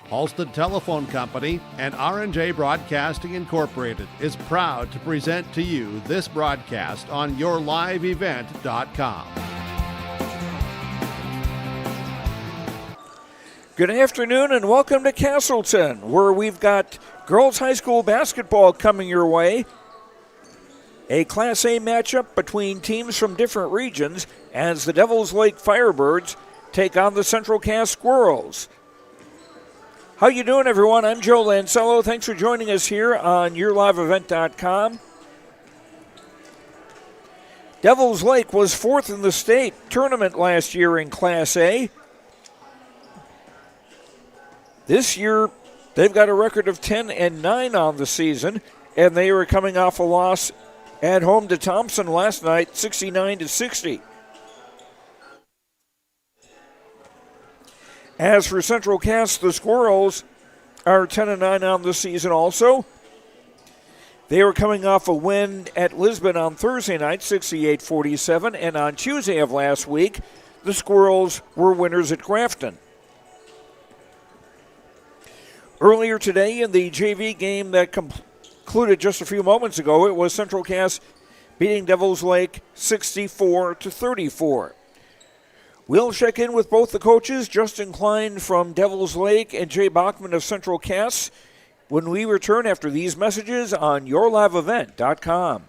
Halstead Telephone Company and R&J Broadcasting Incorporated is proud to present to you this broadcast on yourliveevent.com. Good afternoon and welcome to Castleton, where we've got girls high school basketball coming your way. A Class A matchup between teams from different regions as the Devils Lake Firebirds take on the Central Cass Squirrels. How you doing, everyone? I'm Joe Lancello. Thanks for joining us here on yourliveevent.com. Devils Lake was fourth in the state tournament last year in Class A. This year, they've got a record of 10-9 on the season, and they were coming off a loss at home to Thompson last night, 69-60. As for Central Cass, the Squirrels are 10-9 on the season also. They were coming off a win at Lisbon on Thursday night, 68-47, and on Tuesday of last week, the Squirrels were winners at Grafton. Earlier today in the JV game that concluded just a few moments ago, it was Central Cass beating Devils Lake 64-34. We'll check in with both the coaches, Justin Klein from Devils Lake and Jay Bachmann of Central Cass, when we return after these messages on yourliveevent.com.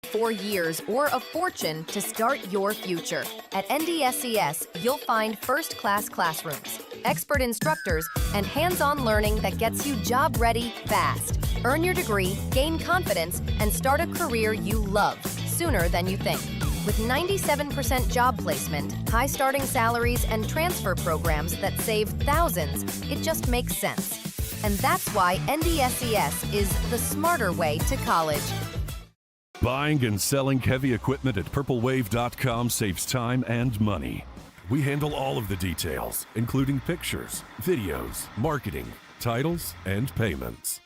4 years or a fortune to start your future. At NDSCS, you'll find first-class classrooms, expert instructors, and hands-on learning that gets you job-ready fast. Earn your degree, gain confidence, and start a career you love sooner than you think. With 97% job placement, high starting salaries, and transfer programs that save thousands, it just makes sense. And that's why NDSCS is the smarter way to college. Buying and selling heavy equipment at purplewave.com saves time and money. We handle all of the details, including pictures, videos, marketing, titles, and payments.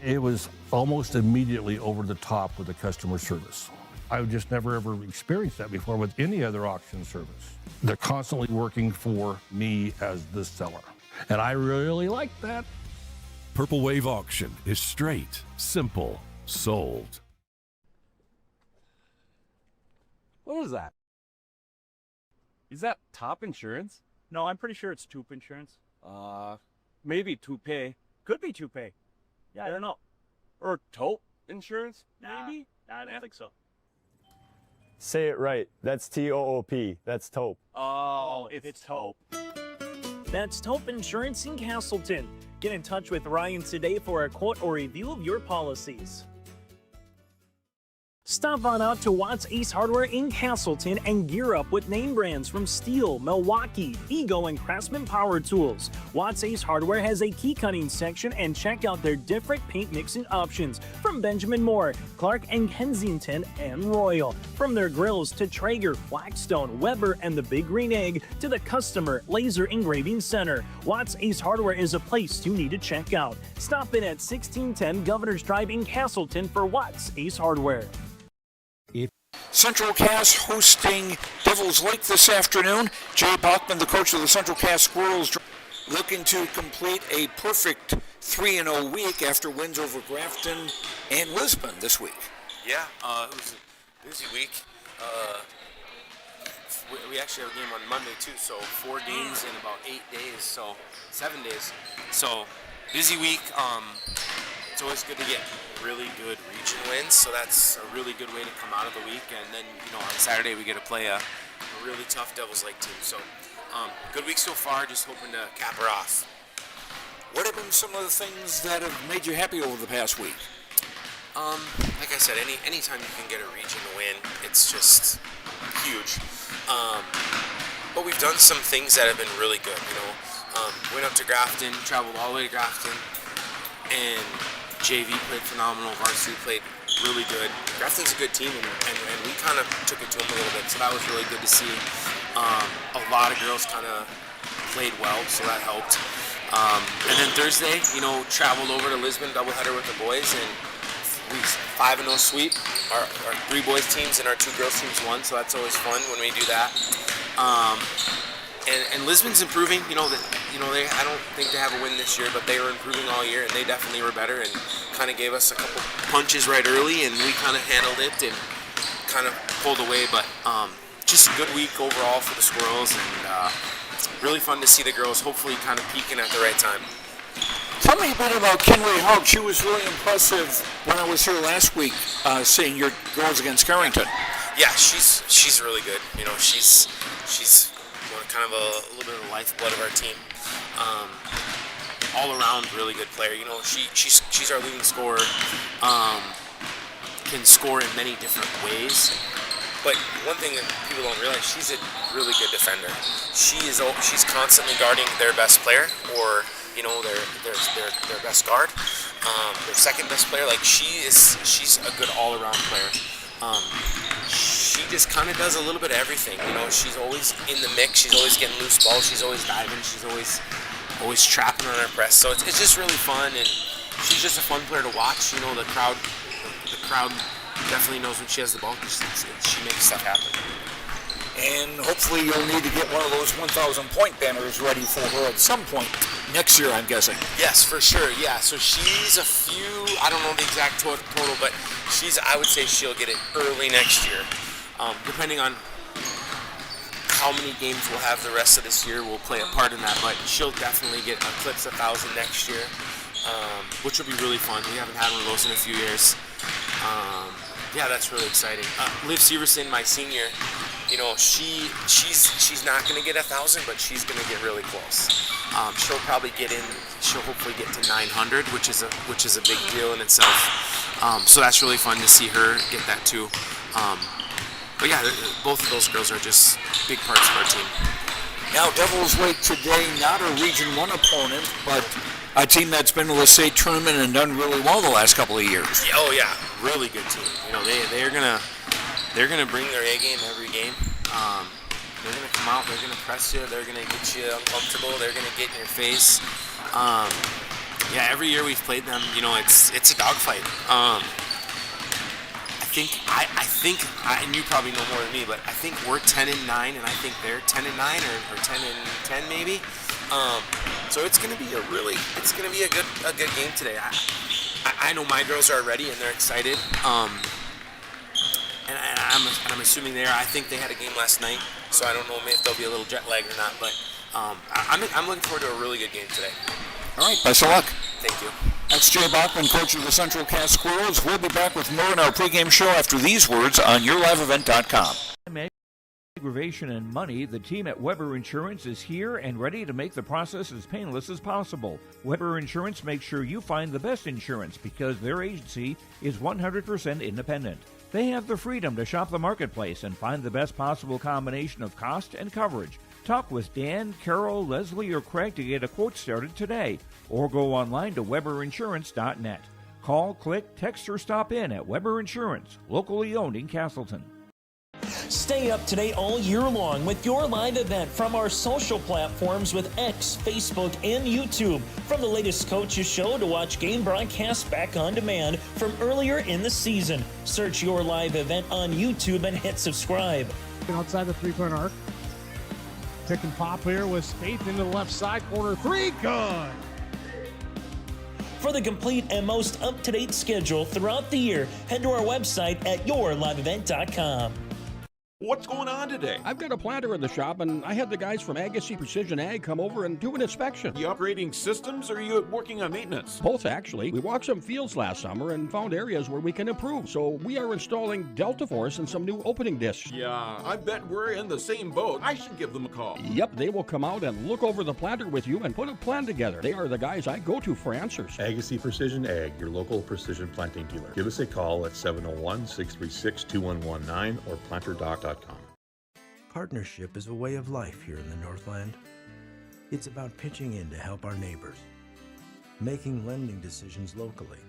It was almost immediately over the top with the customer service. I've just never ever experienced that before with any other auction service. They're constantly working for me as the seller, and I really like that. Purple Wave Auction is straight, simple, sold. What was that? Is that top insurance? No, I'm pretty sure it's Toop Insurance. Maybe Toupee. Could be Toupee. Yeah, I don't know. Or Taupe Insurance, Nah, maybe? I don't think so. Say it right. That's T-O-O-P. That's Taupe. Oh, it's Taupe. That's Taupe Insurance in Castleton. Get in touch with Ryan today for a quote or review of your policies. Stop on out to Watts Ace Hardware in Castleton and gear up with name brands from Steel, Milwaukee, Ego, and Craftsman Power Tools. Watts Ace Hardware has a key cutting section, and check out their different paint mixing options from Benjamin Moore, Clark and Kensington, and Royal. From their grills to Traeger, Blackstone, Weber, and the Big Green Egg to the customer laser engraving center, Watts Ace Hardware is a place you need to check out. Stop in at 1610 Governor's Drive in Castleton for Watts Ace Hardware. Central Cass hosting Devils Lake this afternoon. Jay Bachmann, the coach of the Central Cass Squirrels, looking to complete a perfect 3-0 week after wins over Grafton and Lisbon this week. Yeah, it was a busy week. We actually have a game on Monday too, so 4 games in about 7 days. So busy week. It's always good to get really good region wins, so that's a really good way to come out of the week. And then, on Saturday we get to play a really tough Devils Lake team. So, good week so far, just hoping to cap her off. What have been some of the things that have made you happy over the past week? Like I said, anytime you can get a region win, it's just huge. But we've done some things that have been really good. Went up to Grafton, traveled all the way to Grafton, and JV played phenomenal. Varsity played really good. Grafton's a good team, and we kind of took it to them a little bit, so that was really good to see. A lot of girls kind of played well, so that helped. And then Thursday, traveled over to Lisbon, doubleheader with the boys, and we 5-0 sweep. Our 3 boys teams and our 2 girls teams won, so that's always fun when we do that. And Lisbon's improving. I don't think they have a win this year, but they were improving all year, and they definitely were better and kind of gave us a couple punches right early, and we kind of handled it and kind of pulled away. But just a good week overall for the Squirrels, and really fun to see the girls hopefully kind of peaking at the right time. Tell me a bit about Kinley Hogg. She was really impressive when I was here last week, seeing your girls against Carrington. Yeah, she's really good. She's kind of a little bit of the lifeblood of our team. All around really good player. She's our leading scorer. Can score in many different ways. But one thing that people don't realize, she's a really good defender. She's constantly guarding their best player, or their best guard, their second best player. Like she's a good all-around player. She just kind of does a little bit of everything. She's always in the mix. She's always getting loose balls. She's always diving. She's always trapping on her press. So it's just really fun, and she's just a fun player to watch. The crowd definitely knows when she has the ball because she makes stuff happen. And hopefully you'll need to get one of those 1,000-point banners ready for her at some point next year, I'm guessing. Yes, for sure. Yeah, so she's a few, I don't know the exact total, but I would say she'll get it early next year. Depending on how many games we'll have the rest of this year will play a part in that, but she'll definitely get eclipse 1,000 next year, which will be really fun. We haven't had one of those in a few years. Yeah, that's really exciting. Liv Severson, my senior, she's not going to get 1,000, but she's going to get really close. She'll probably she'll hopefully get to 900, which is a big deal in itself. So that's really fun to see her get that too. But yeah, both of those girls are just big parts of our team. Now, Devils Lake today, not a Region 1 opponent, but a team that's been to the state tournament and done really well the last couple of years. Oh yeah, really good team. They're gonna bring their A game every game. They're gonna come out. They're gonna press you. They're gonna get you uncomfortable. They're gonna get in your face. Yeah, every year we've played them, it's a dogfight. I think, and you probably know more than me, but I think we're 10-9, and I think they're 10-9 or 10-10 maybe. So it's gonna be a good game today. I know my girls are ready and they're excited. And I'm assuming they are. I think they had a game last night, so I don't know if they'll be a little jet lagged or not. But I'm looking forward to a really good game today. All right, best of luck. Thank you. That's Jay Bachmann, coach of the Central Cass Squirrels. We'll be back with more in our pregame show after these words on yourliveevent.com. Aggravation and money, the team at Weber Insurance is here and ready to make the process as painless as possible. Weber Insurance makes sure you find the best insurance because their agency is 100% independent. They have the freedom to shop the marketplace and find the best possible combination of cost and coverage. Talk with Dan, Carol, Leslie, or Craig to get a quote started today, or go online to weberinsurance.net. Call, click, text, or stop in at Weber Insurance, locally owned in Castleton. Stay up to date all year long with your live event from our social platforms with X, Facebook, and YouTube. From the latest coaches show to watch game broadcasts back on demand from earlier in the season. Search your live event on YouTube and hit subscribe. Outside the three-point arc. Pick and pop here with Spaeth into the left side corner. 3, good. For the complete and most up-to-date schedule throughout the year, head to our website at yourliveevent.com. What's going on today? I've got a planter in the shop, and I had the guys from Agassi Precision Ag come over and do an inspection. You upgrading systems, or are you working on maintenance? Both, actually. We walked some fields last summer and found areas where we can improve. So we are installing Delta Force and some new opening discs. Yeah, I bet we're in the same boat. I should give them a call. Yep, they will come out and look over the planter with you and put a plan together. They are the guys I go to for answers. Agassi Precision Ag, your local precision planting dealer. Give us a call at 701-636-2119 or planterdoc.com. Partnership is a way of life here in the Northland. It's about pitching in to help our neighbors, making lending decisions locally,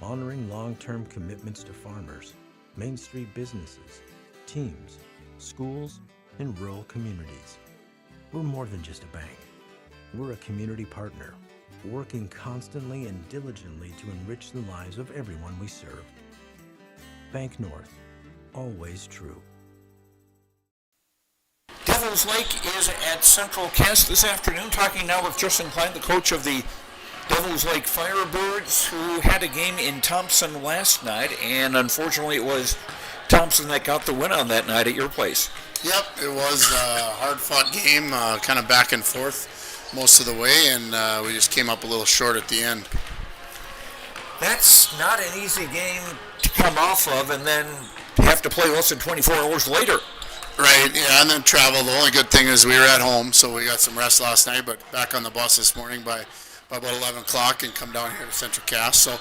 honoring long-term commitments to farmers, Main Street businesses, teams, schools, and rural communities. We're more than just a bank. We're a community partner, working constantly and diligently to enrich the lives of everyone we serve. Bank North, always true. Devils Lake is at Central Cass this afternoon, talking now with Justin Klein, the coach of the Devils Lake Firebirds, who had a game in Thompson last night, and unfortunately it was Thompson that got the win on that night at your place. Yep, it was a hard-fought game, kind of back and forth most of the way, and we just came up a little short at the end. That's not an easy game to come off of and then have to play less than 24 hours later. Right, yeah, and then travel. The only good thing is we were at home, so we got some rest last night, but back on the bus this morning by about 11 o'clock and come down here to Central Cass. So,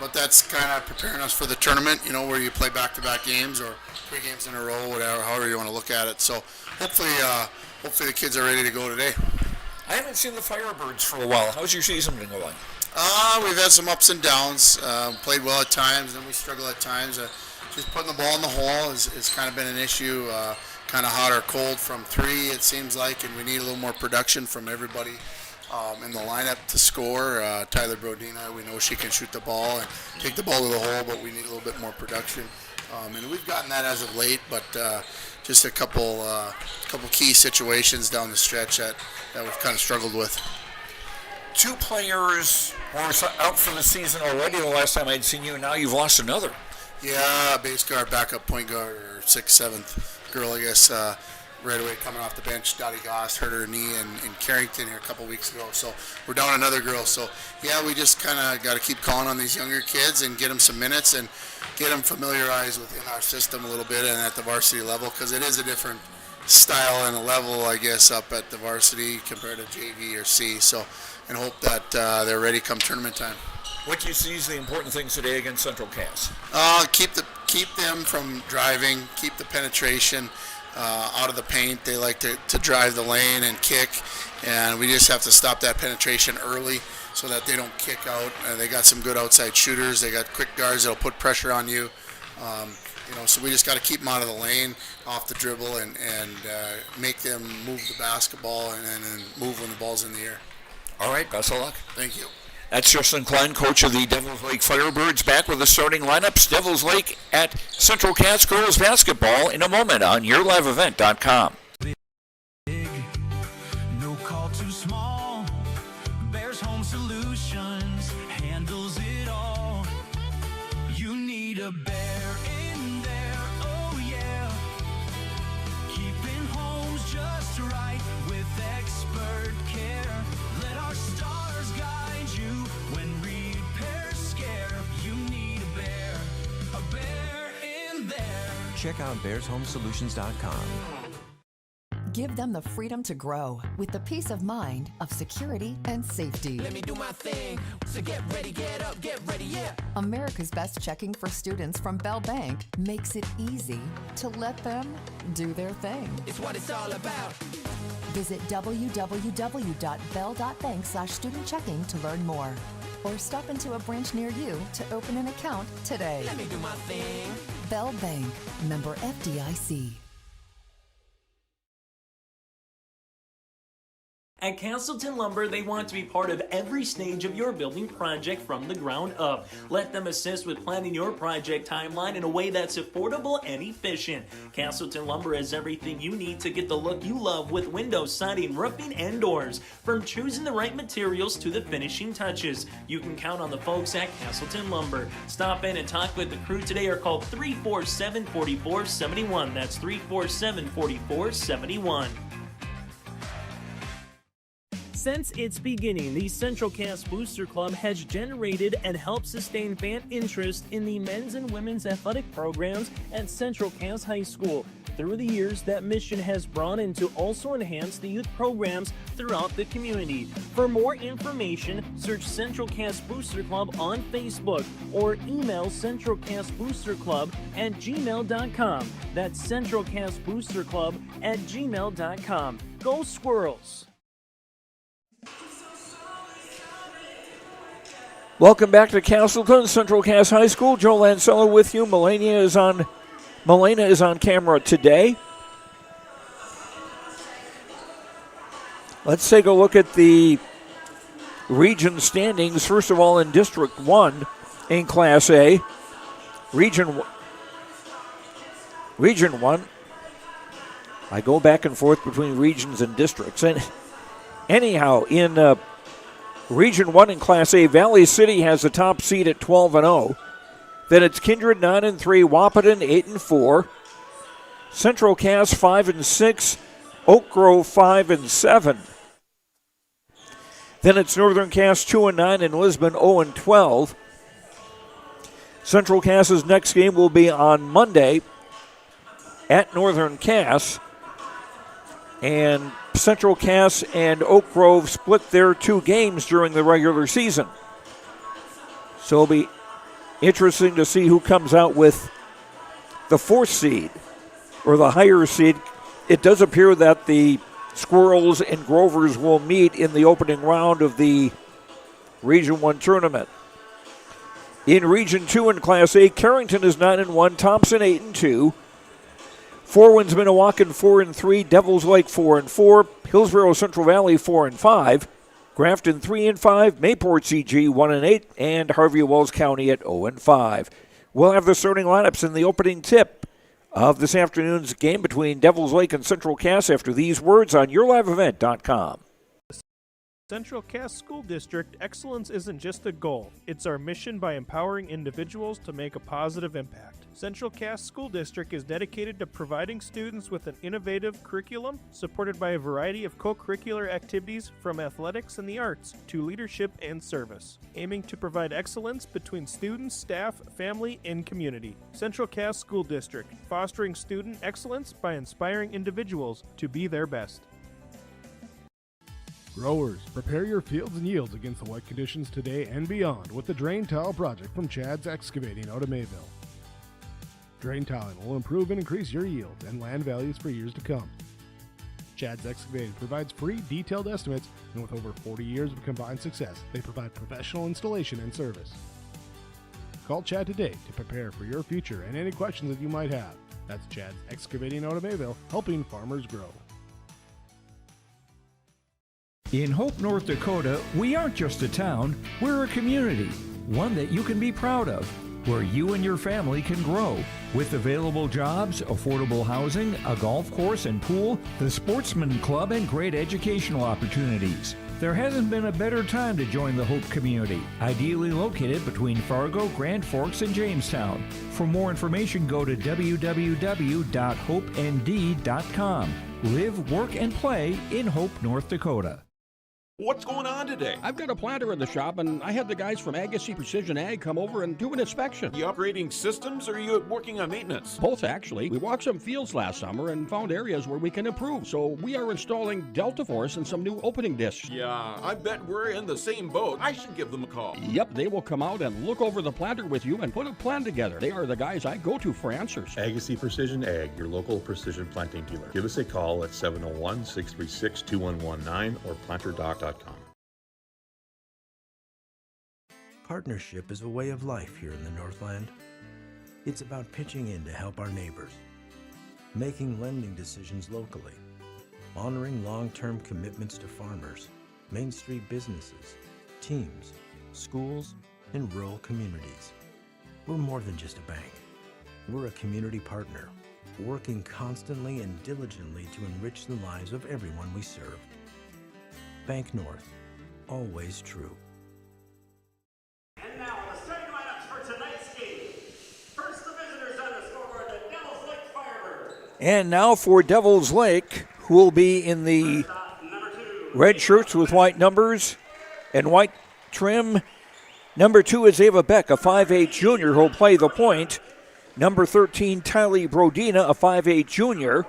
but that's kind of preparing us for the tournament, you know, where you play back-to-back games or 3 games in a row, whatever, however you want to look at it. So hopefully the kids are ready to go today. I haven't seen the Firebirds for a while. How's your season been going? We've had some ups and downs. Played well at times, then we struggle at times. Just putting the ball in the hole has kind of been an issue. Kind of hot or cold from 3, it seems like, and we need a little more production from everybody in the lineup to score. Tyler Brodina, we know she can shoot the ball and take the ball to the hole, but we need a little bit more production. And we've gotten that as of late, but just a couple key situations down the stretch that we've kind of struggled with. 2 players were out for the season already the last time I'd seen you, and now you've lost another. Yeah, base guard, backup point guard, or 6th, 7th girl, I guess, right away coming off the bench. Dottie Goss hurt her knee in Carrington here a couple weeks ago, so we're down another girl. So, yeah, we just kind of got to keep calling on these younger kids and get them some minutes and get them familiarized within our system a little bit and at the varsity level, because it is a different style and a level, I guess, up at the varsity compared to JV or C. So, and hope that they're ready come tournament time. What do you see as the important things today against Central Cass? Keep them from driving, keep the penetration out of the paint. They like to drive the lane and kick, and we just have to stop that penetration early so that they don't kick out. They got some good outside shooters. They got quick guards that'll put pressure on you. So we just got to keep them out of the lane, off the dribble, and make them move the basketball and move when the ball's in the air. All right, best of luck. Thank you. That's Justin Klein, coach of the Devils Lake Firebirds, back with the starting lineups. Devils Lake at Central Cass girls basketball in a moment on YourLiveEvent.com. No call too small. Bears Home Solutions handles it all. You need a bear in there, oh yeah. Keeping homes just right with expert care. Let our stars guide you when repairs scare. You need a bear in there. Check out bearshomesolutions.com. Give them the freedom to grow with the peace of mind of security and safety. Let me do my thing. So get ready, get up, get ready, yeah. America's Best Checking for Students from Bell Bank makes it easy to let them do their thing. It's what it's all about. Visit www.bell.bank/student-checking to learn more. Or stop into a branch near you to open an account today. Let me do my thing. Bell Bank, member FDIC. At Castleton Lumber, they want to be part of every stage of your building project from the ground up. Let them assist with planning your project timeline in a way that's affordable and efficient. Castleton Lumber has everything you need to get the look you love with windows, siding, roofing, and doors. From choosing the right materials to the finishing touches, you can count on the folks at Castleton Lumber. Stop in and talk with the crew today or call 347-4471. That's 347-4471. Since its beginning, the Central Cass Booster Club has generated and helped sustain fan interest in the men's and women's athletic programs at Central Cass High School. Through the years, that mission has broadened to also enhance the youth programs throughout the community. For more information, search Central Cass Booster Club on Facebook or email centralcassboosterclub@gmail.com. That's centralcassboosterclub@gmail.com. Go Squirrels! Welcome back to Castleton, Central Cass High School. Joe Lancello with you. Melania is on camera today. Let's take a look at the region standings. First of all, in District 1 in Class A. Region 1. I go back and forth between regions and districts. And anyhow, in Region 1 in Class A, Valley City has the top seed at 12-0. Then it's Kindred 9-3, Wahpeton 8-4, Central Cass 5-6, Oak Grove 5-7. Then it's Northern Cass 2-9 and Lisbon 0-12. Central Cass's next game will be on Monday at Northern Cass. And Central Cass and Oak Grove split their 2 games during the regular season. So it'll be interesting to see who comes out with the 4th seed or the higher seed. It does appear that the Squirrels and Grovers will meet in the opening round of the Region 1 tournament. In Region 2 in Class A, Carrington is 9-1, Thompson 8-2. Four Winds Minnewacan 4-3, Devils Lake 4-4, Hillsborough Central Valley 4-5, Grafton 3-5, Mayport CG 1-8, and Harvey Wells County at 0-5. We'll have the starting lineups in the opening tip of this afternoon's game between Devils Lake and Central Cass after these words on YourLiveEvent.com. Central Cass School District, excellence isn't just a goal. It's our mission by empowering individuals to make a positive impact. Central Cass School District is dedicated to providing students with an innovative curriculum supported by a variety of co-curricular activities from athletics and the arts to leadership and service, aiming to provide excellence between students, staff, family, and community. Central Cass School District, fostering student excellence by inspiring individuals to be their best. Growers, prepare your fields and yields against the wet conditions today and beyond with the Drain Tile Project from Chad's Excavating out of Mayville. Drain tiling will improve and increase your yields and land values for years to come. Chad's Excavating provides free detailed estimates, and with over 40 years of combined success, they provide professional installation and service. Call Chad today to prepare for your future and any questions that you might have. That's Chad's Excavating out of Mayville, helping farmers grow. In Hope, North Dakota, we aren't just a town, we're a community, one that you can be proud of, where you and your family can grow. With available jobs, affordable housing, a golf course and pool, the Sportsman Club, and great educational opportunities. There hasn't been a better time to join the Hope community, ideally located between Fargo, Grand Forks, and Jamestown. For more information, go to www.hopend.com. Live, work, and play in Hope, North Dakota. What's going on today? I've got a planter in the shop, and I had the guys from Agassiz Precision Ag come over and do an inspection. You upgrading systems, or are you working on maintenance? Both, actually. We walked some fields last summer and found areas where we can improve. So we are installing Delta Force and some new opening discs. Yeah, I bet we're in the same boat. I should give them a call. Yep, they will come out and look over the planter with you and put a plan together. They are the guys I go to for answers. Agassiz Precision Ag, your local precision planting dealer. Give us a call at 701-636-2119 or planterdoc.com. Partnership is a way of life here in the Northland. It's about pitching in to help our neighbors, making lending decisions locally, honoring long-term commitments to farmers, Main Street businesses, teams, schools, and rural communities. We're more than just a bank. We're a community partner, working constantly and diligently to enrich the lives of everyone we serve. Bank North, always true. And now the starting lineups for tonight's game. First, the visitors on the scoreboard, the Devils Lake Firebirds. And now for Devils Lake, who will be in the red shirts with white numbers and white trim. Number 2 is Ava Beck, a 5'8 junior who'll play the point. Number 13, Tylee Brodina, a 5'8 junior.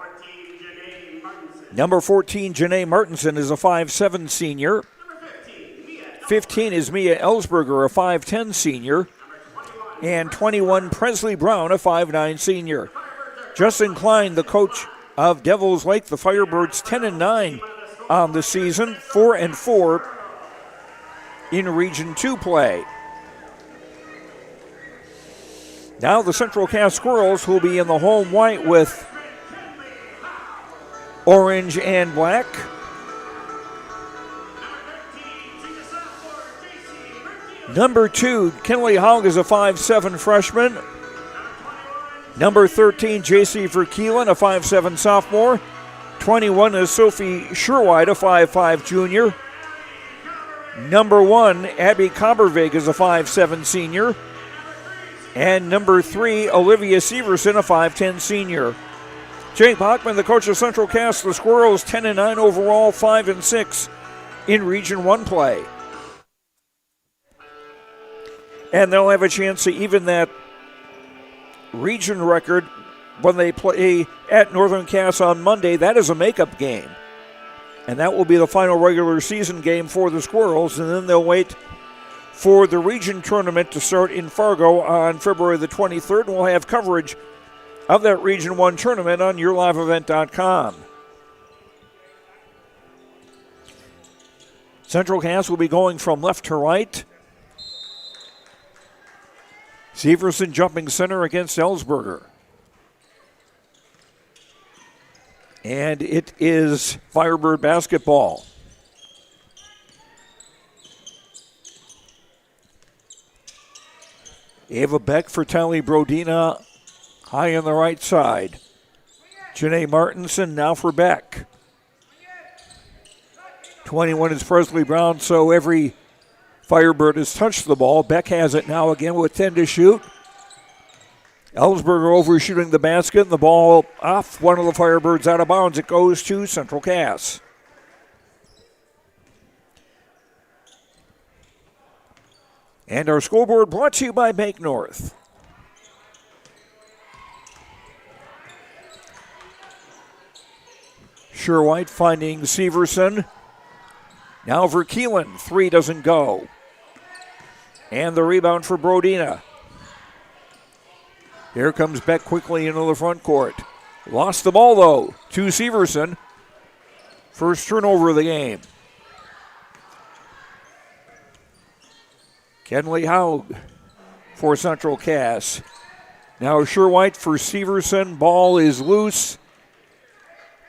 Number 14, Janae Martinson, is a 5'7 senior. 15 is Mia Ellsberger, a 5'10 senior. And 21, Presley Brown, a 5'9 senior. Justin Klein, the coach of Devils Lake, the Firebirds, 10-9 on the season, 4-4 in Region 2 play. Now the Central Cass Squirrels will be in the home white with orange and black. Number 2, Kinley Hogg is a 5'7 freshman. Number 13, J.C. Verkeelen, a 5'7 sophomore. 21 is Sophie Sherwide, a 5'5 junior. Number 1, Abby Cobbervig is a 5'7 senior. And number 3, Olivia Severson, a 5'10 senior. Jake Bachmann, the coach of Central Cass, the Squirrels 10-9 overall, 5-6 in Region 1 play. And they'll have a chance to even that region record when they play at Northern Cass on Monday. That is a makeup game. And that will be the final regular season game for the Squirrels. And then they'll wait for the region tournament to start in Fargo on February the 23rd. And we'll have coverage of that Region 1 tournament on yourliveevent.com. Central Cass will be going from left to right. Severson jumping center against Ellsberger. And it is Firebird basketball. Ava Beck for Tylee Brodina high on the right side. Janae Martinson now for Beck. 21 is Presley Brown, so every Firebird has touched the ball. Beck has it now again with 10 to shoot. Ellsberger overshooting the basket, and the ball off one of the Firebirds out of bounds. It goes to Central Cass. And our scoreboard brought to you by Bank North. Sherwhite finding Severson. Now Verkeelen, 3 doesn't go. And the rebound for Brodina. Here comes Beck quickly into the front court. Lost the ball, though, to Severson. First turnover of the game. Kenley Haug for Central Cass. Now Sherwhite for Severson. Ball is loose.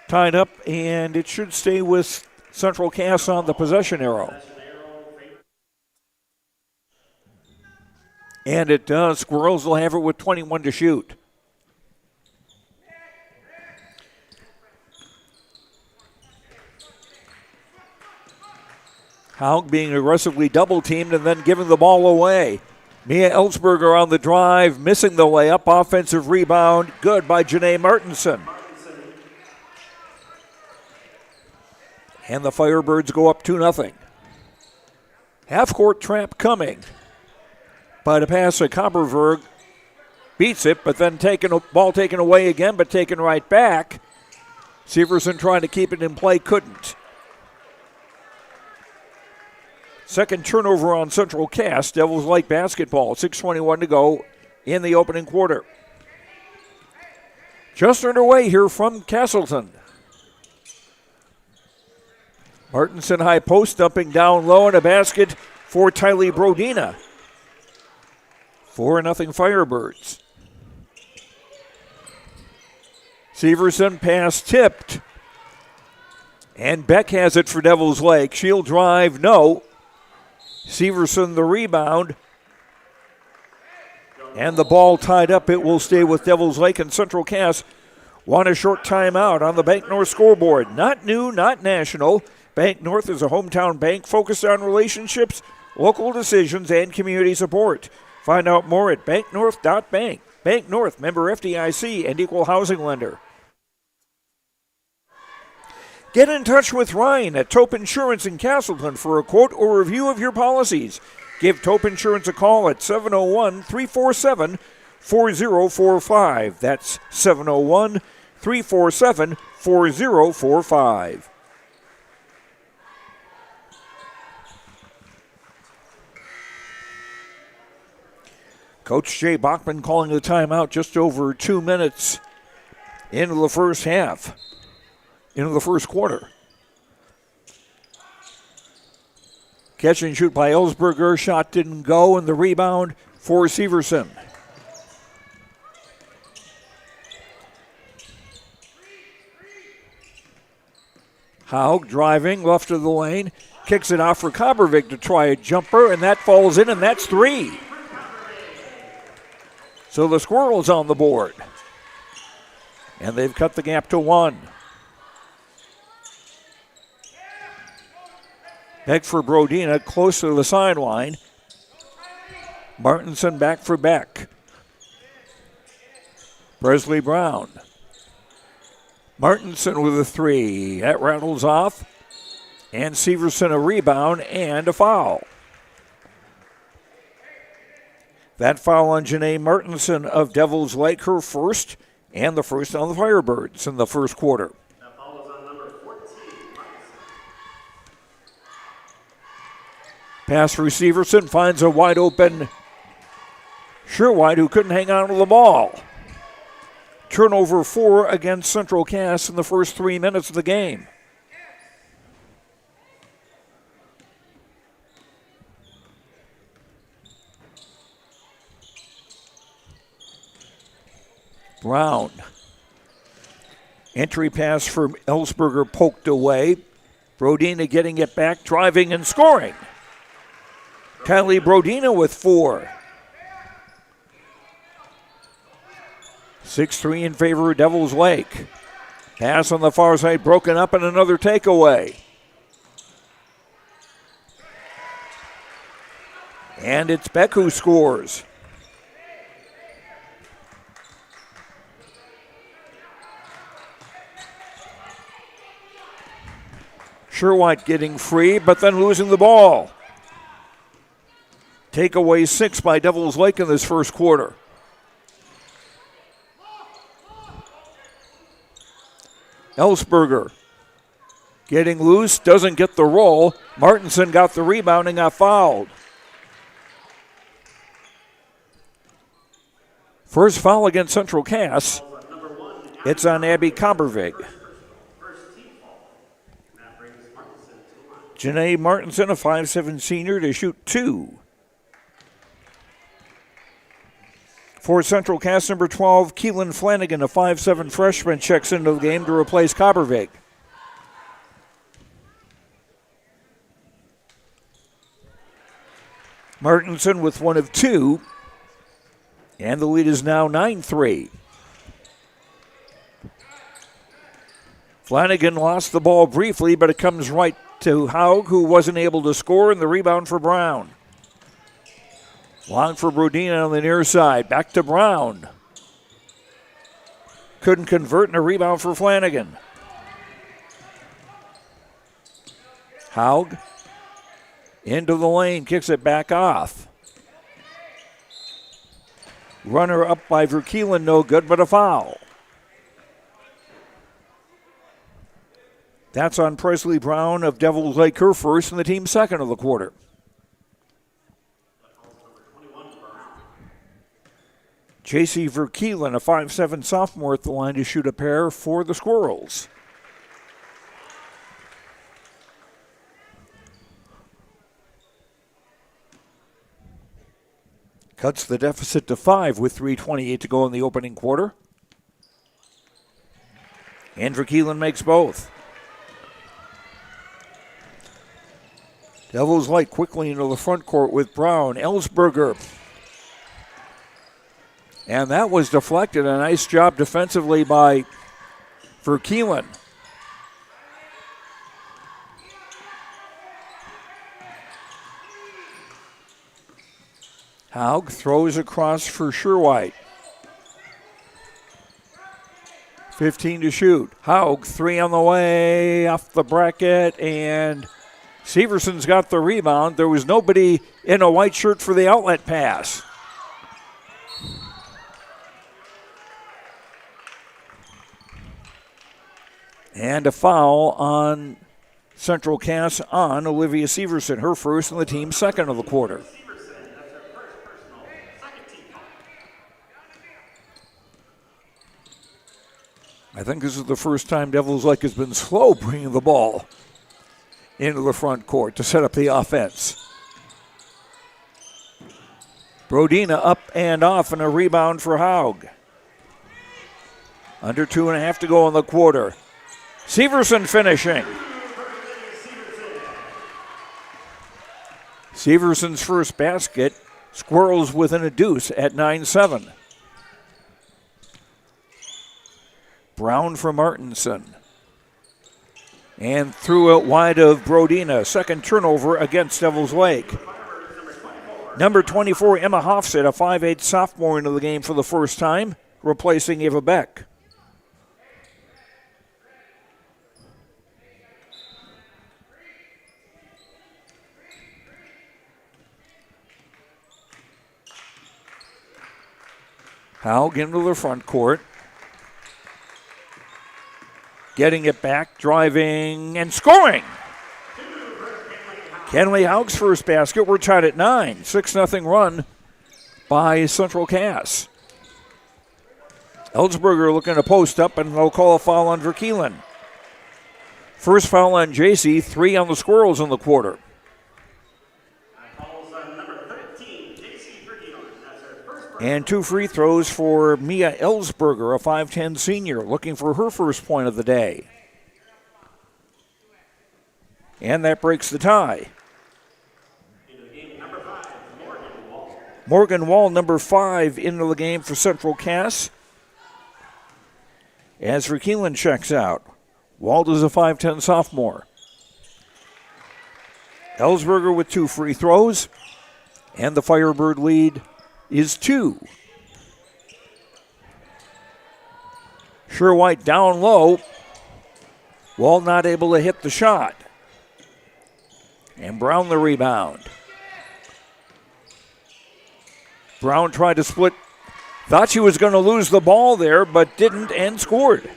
Tied up, and it should stay with Central Cass on the possession arrow. And it does. Squirrels will have it with 21 to shoot. Haug being aggressively double-teamed and then giving the ball away. Mia Ellsberger on the drive, missing the layup. Offensive rebound, good by Janae Martinson. And the Firebirds go up 2-0. Half-court trap coming. But a pass to Copperberg beats it, but then ball taken away again, but taken right back. Severson trying to keep it in play, couldn't. Second turnover on Central Cass. Devils Lake basketball. 6:21 to go in the opening quarter. Just underway here from Castleton. Martinson high post dumping down low and a basket for Tylee Brodina. 4-0 Firebirds. Severson pass tipped. And Beck has it for Devils Lake. She'll drive, no. Severson the rebound. And the ball tied up. It will stay with Devils Lake, and Central Cass want a short timeout on the Bank North scoreboard. Not new, not national. Bank North is a hometown bank focused on relationships, local decisions, and community support. Find out more at banknorth.bank. Bank North, member FDIC and equal housing lender. Get in touch with Ryan at Tope Insurance in Castleton for a quote or review of your policies. Give Tope Insurance a call at 701-347-4045. That's 701-347-4045. Coach Jay Bachmann calling the timeout just over 2 minutes into the first half, into the first quarter. Catch and shoot by Ellsberger. Shot didn't go, and the rebound for Severson. Haug driving left of the lane. kicks it off for Kobervig to try a jumper, and that falls in, and that's 3. So the Squirrels on the board. And they've cut the gap to 1. Beck for Brodina, close to the sideline. Martinson back for Beck. Presley Brown. Martinson with a 3. That rattles off. And Severson a rebound and a foul. That foul on Janae Martinson of Devils Lake, her first, and the first on the Firebirds in the first quarter. That foul was on number 14. Pass for Severson, finds a wide open Sherwhite who couldn't hang on to the ball. Turnover 4 against Central Cass in the first 3 minutes of the game. Brown. Entry pass for Ellsberger poked away. Brodina getting it back, driving and scoring. Kylie Brodina with 4. 6-3 in favor of Devils Lake. Pass on the far side broken up and another takeaway. And it's Beck who scores. Sherwhite getting free, but then losing the ball. Takeaway 6 by Devils Lake in this first quarter. Ellsberger getting loose, doesn't get the roll. Martinson got the rebound and got fouled. First foul against Central Cass. It's on Abby Kobervig. Janae Martinson, a 5'7" senior, to shoot 2. For Central Cass, number 12, Keelan Flanagan, a 5'7" freshman, checks into the game to replace Kobervig. Martinson with 1 of 2, and the lead is now 9-3. Flanagan lost the ball briefly, but it comes right to Haug, who wasn't able to score, and the rebound for Brown. Long for Brodina on the near side. Back to Brown. Couldn't convert, and a rebound for Flanagan. Haug into the lane, kicks it back off. Runner up by Verkeelen, no good, but a foul. That's on Presley Brown of Devils Lake, her first, and the team's second of the quarter. J.C. Verkeelen, a 5'7" sophomore at the line to shoot a pair for the Squirrels. Cuts the deficit to 5 with 3:28 to go in the opening quarter. And Verkeelen makes both. Devils Lake quickly into the front court with Brown. Ellsberger. And that was deflected. A nice job defensively by Verkeelen. Haug throws across for Sherwhite. 15 to shoot. Haug, 3 on the way, off the bracket, and Severson's got the rebound. There was nobody in a white shirt for the outlet pass. And a foul on Central Cass on Olivia Severson, her first and the team's second of the quarter. I think this is the first time Devils Lake has been slow bringing the ball into the front court to set up the offense. Brodina up and off, and a rebound for Haug. Under 2.5 to go in the quarter. Severson finishing. Severson's first basket. Squirrels within a deuce at 9-7. Brown for Martinson. And threw it wide of Brodina. Second turnover against Devils Lake. Number 24, Emma Hofstad, a 5'8 sophomore into the game for the first time, replacing Eva Beck. Haug into the front court. Getting it back, driving, and scoring. Kenley Haug's first basket. We're tied at 9. 6-0 run by Central Cass. Ellsberger looking to post up, and they'll call a foul on Verkeelen. First foul on JC, 3 on the Squirrels in the quarter. And 2 free throws for Mia Ellsberger, a 5'10 senior, looking for her first point of the day. And that breaks the tie. Morgan Wall, number 5, into the game for Central Cass. As Verkeelen checks out. Wald is a 5'10 sophomore. Ellsberger with 2 free throws. And the Firebird lead is 2. Sherwhite down low. Wall not able to hit the shot. And Brown the rebound. Brown tried to split. Thought she was going to lose the ball there, but didn't and scored.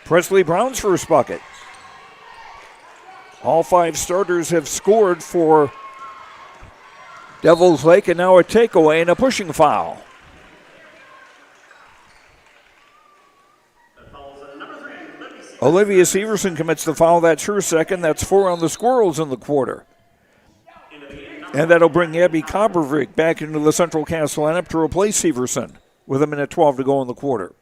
Presley Brown's first bucket. All 5 starters have scored for Devils Lake, and now a takeaway and a pushing foul. Olivia Severson commits the foul. That's her second. That's 4 on the Squirrels in the quarter. And that'll bring Abby Kopervik back into the Central Cass lineup to replace Severson with 1:12 to go in the quarter.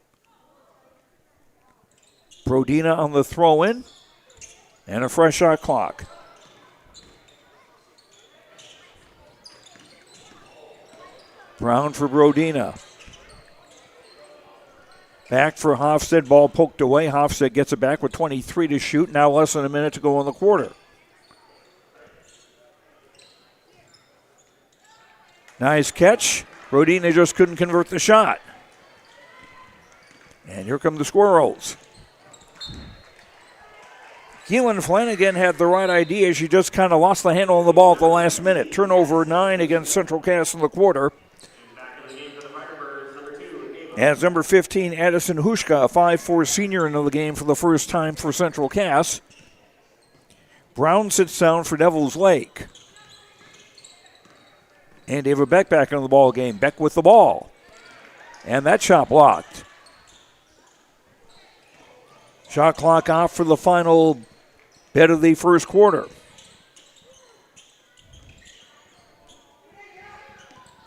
Brodina on the throw-in and a fresh shot clock. Brown for Brodina. Back for Hofstad. Ball poked away. Hofstad gets it back with 23 to shoot. Now less than a minute to go in the quarter. Nice catch. Brodina just couldn't convert the shot. And here come the Squirrels. Keelan Flanagan had the right idea. She just kind of lost the handle on the ball at the last minute. Turnover 9 against Central Cass in the quarter. As number 15, Addison Hushka, a 5'4 senior into the game for the first time for Central Cass. Brown sits down for Devils Lake. And Ava Beck back into the ball game. Beck with the ball. And that shot blocked. Shot clock off for the final bit of the first quarter.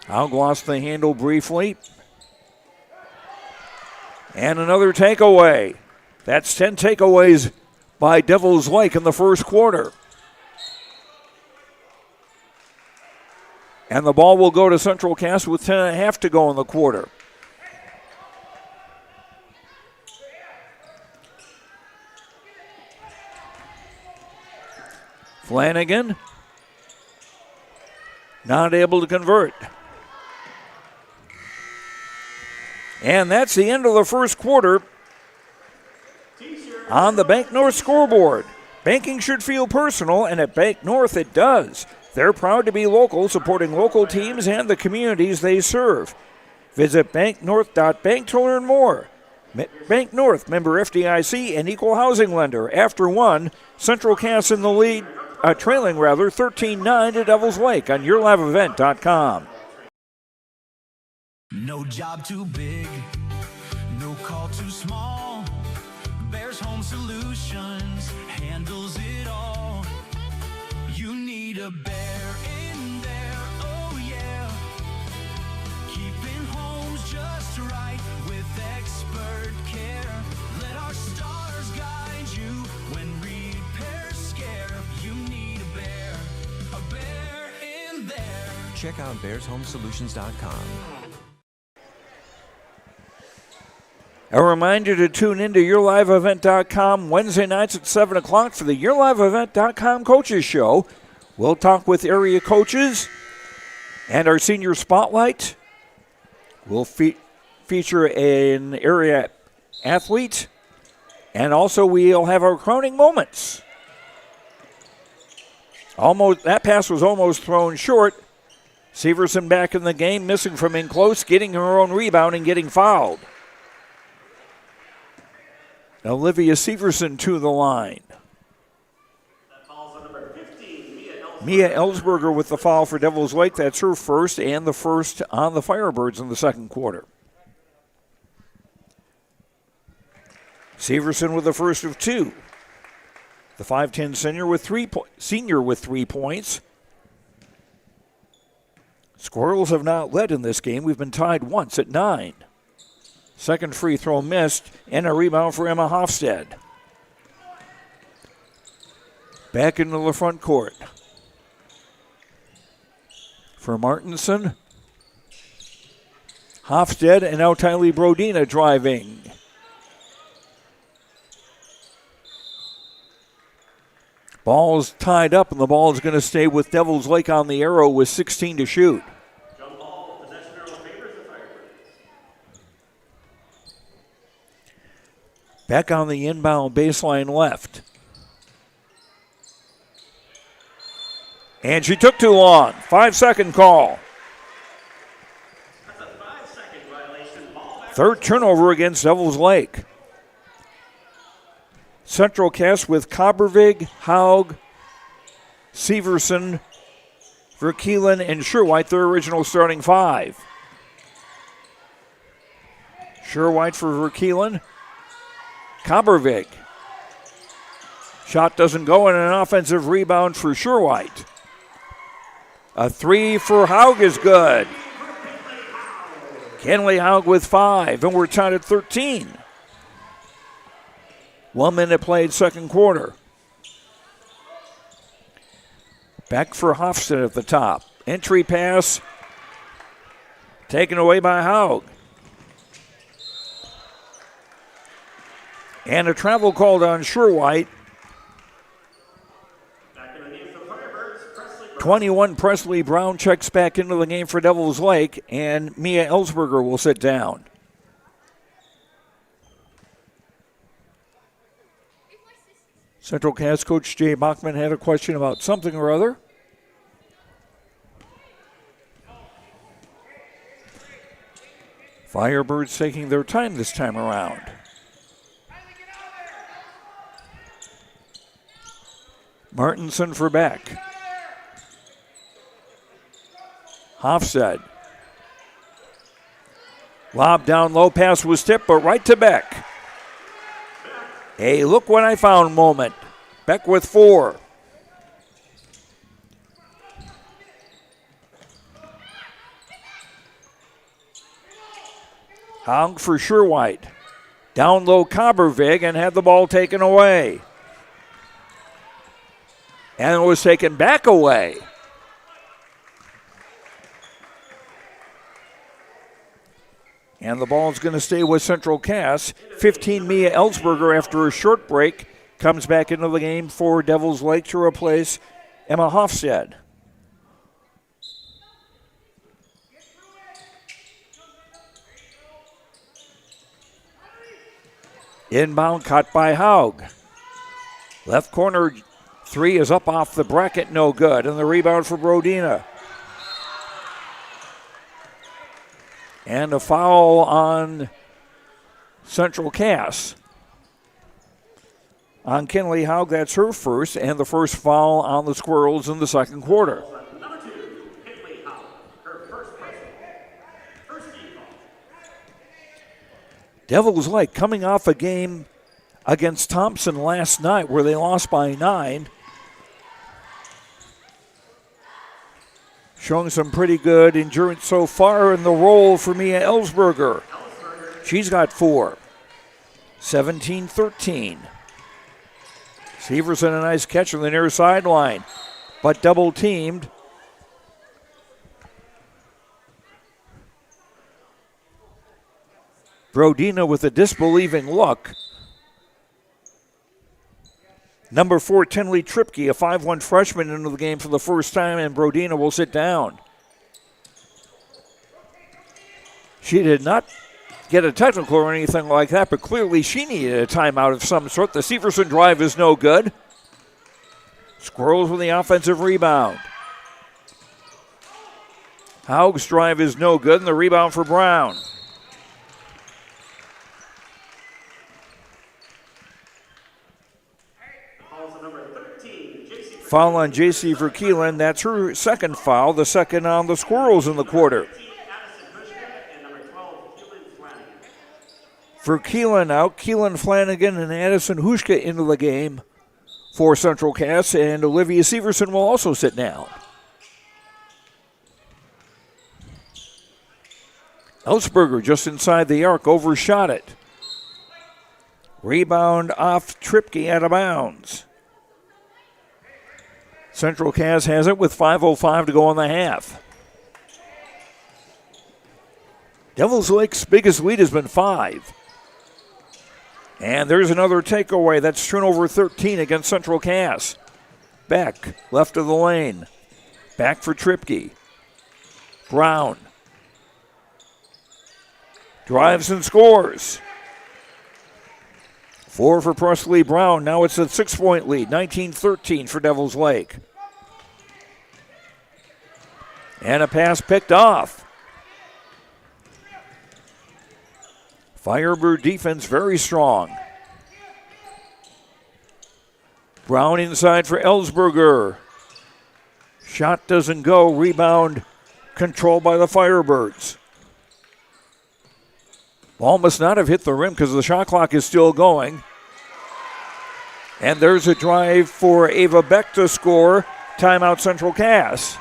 Haug lost the handle briefly. And another takeaway. That's 10 takeaways by Devils Lake in the first quarter. And the ball will go to Central Cass with 10.5 to go in the quarter. Flanagan not able to convert. And that's the end of the first quarter on the Bank North scoreboard. Banking should feel personal, and at Bank North it does. They're proud to be local, supporting local teams and the communities they serve. Visit banknorth.bank to learn more. Bank North, member FDIC and equal housing lender. After one, Central Cass in the lead, trailing 13-9 to Devils Lake on yourliveevent.com. No job too big, no call too small. Bears Home Solutions handles it all. You need a bear in there, oh yeah. Keeping homes just right with expert care. Let our stars guide you when repairs scare. You need a bear in there. check out BearsHomeSolutions.com. A reminder to tune into YourLiveEvent.com Wednesday nights at 7 o'clock for the YourLiveEvent.com Coaches Show. We'll talk with area coaches and our senior spotlight. We'll feature an area athlete, and also we'll have our crowning moments. That pass was almost thrown short. Severson back in the game, missing from in close, getting her own rebound and getting fouled. Olivia Severson to the line. Mia Ellsberger with the foul for Devils Lake. That's her first and the first on the Firebirds in the second quarter. Severson with the first of two. The 5'10" senior with 3 points. Squirrels have not led in this game. We've been tied once at 9. Second free throw missed, and a rebound for Emma Hofstad. Back into the front court. For Martinson. Hofstad and now Tylee Brodina driving. Ball's tied up, and the ball is going to stay with Devils Lake on the arrow with 16 to shoot. Back on the inbound baseline left. And she took too long. 5-second call. Third turnover against Devils Lake. Central cast with Cobbervig, Haug, Severson, Verkeelen, and Sherwhite, their original starting five. Sherwhite for Verkeelen. Cobbervig. Shot doesn't go, and an offensive rebound for Sherwhite. A three for Haug is good. Kenley Haug with 5, and we're tied at 13. 1 minute played, second quarter. Back for Hofstad at the top. Entry pass taken away by Haug. And a travel called on Sherwhite. 21 Presley Brown checks back into the game for Devils Lake, and Mia Ellsberger will sit down. Central Cast coach Jay Bachmann had a question about something or other. Firebirds taking their time this time around. Martinson for Beck. Hofstad. Lob down low, pass was tipped, but right to Beck. A look what I found moment. Beck with 4. Haug for Sherwhite. Down low Cobbervig and had the ball taken away. And it was taken back away. And the ball is going to stay with Central Cass. 15 Mia Ellsberger after a short break comes back into the game for Devils Lake to replace Emma Hofstad. Inbound cut by Haug. Left corner 3 is up off the bracket, no good. And the rebound for Brodina. And a foul on Central Cass. On Kenley Haug, that's her first, and the first foul on the Squirrels in the second quarter. Devils Lake coming off a game against Thompson last night where they lost by 9. Showing some pretty good endurance so far in the role for Mia Ellsberger. She's got 4. 17-13. Severson a nice catch on the near sideline, but double teamed. Brodina with a disbelieving look. Number 4, Tinley Tripke, a 5'1 freshman, into the game for the first time, and Brodina will sit down. She did not get a technical or anything like that, but clearly she needed a timeout of some sort. The Severson drive is no good. Squirrels with the offensive rebound. Haug's drive is no good, and the rebound for Brown. Foul on J.C. Verkeelen. That's her second foul, the second on the Squirrels in the quarter. Verkeelen out, Keelan Flanagan and Addison Hushka into the game for Central Cass, and Olivia Severson will also sit down. Elsberger just inside the arc, overshot it. Rebound off Tripke, out of bounds. Central Cass has it with 5:05 to go in the half. Devils Lake's biggest lead has been 5. And there's another takeaway. That's turnover 13 against Central Cass. Beck, left of the lane. Back for Tripke. Brown. Drives and scores. 4 for Presley Brown. Now it's a 6-point lead, 19-13 for Devils Lake. And a pass picked off. Firebird defense very strong. Brown inside for Ellsberger. Shot doesn't go. Rebound controlled by the Firebirds. Ball must not have hit the rim because the shot clock is still going. And there's a drive for Ava Beck to score. Timeout Central Cass.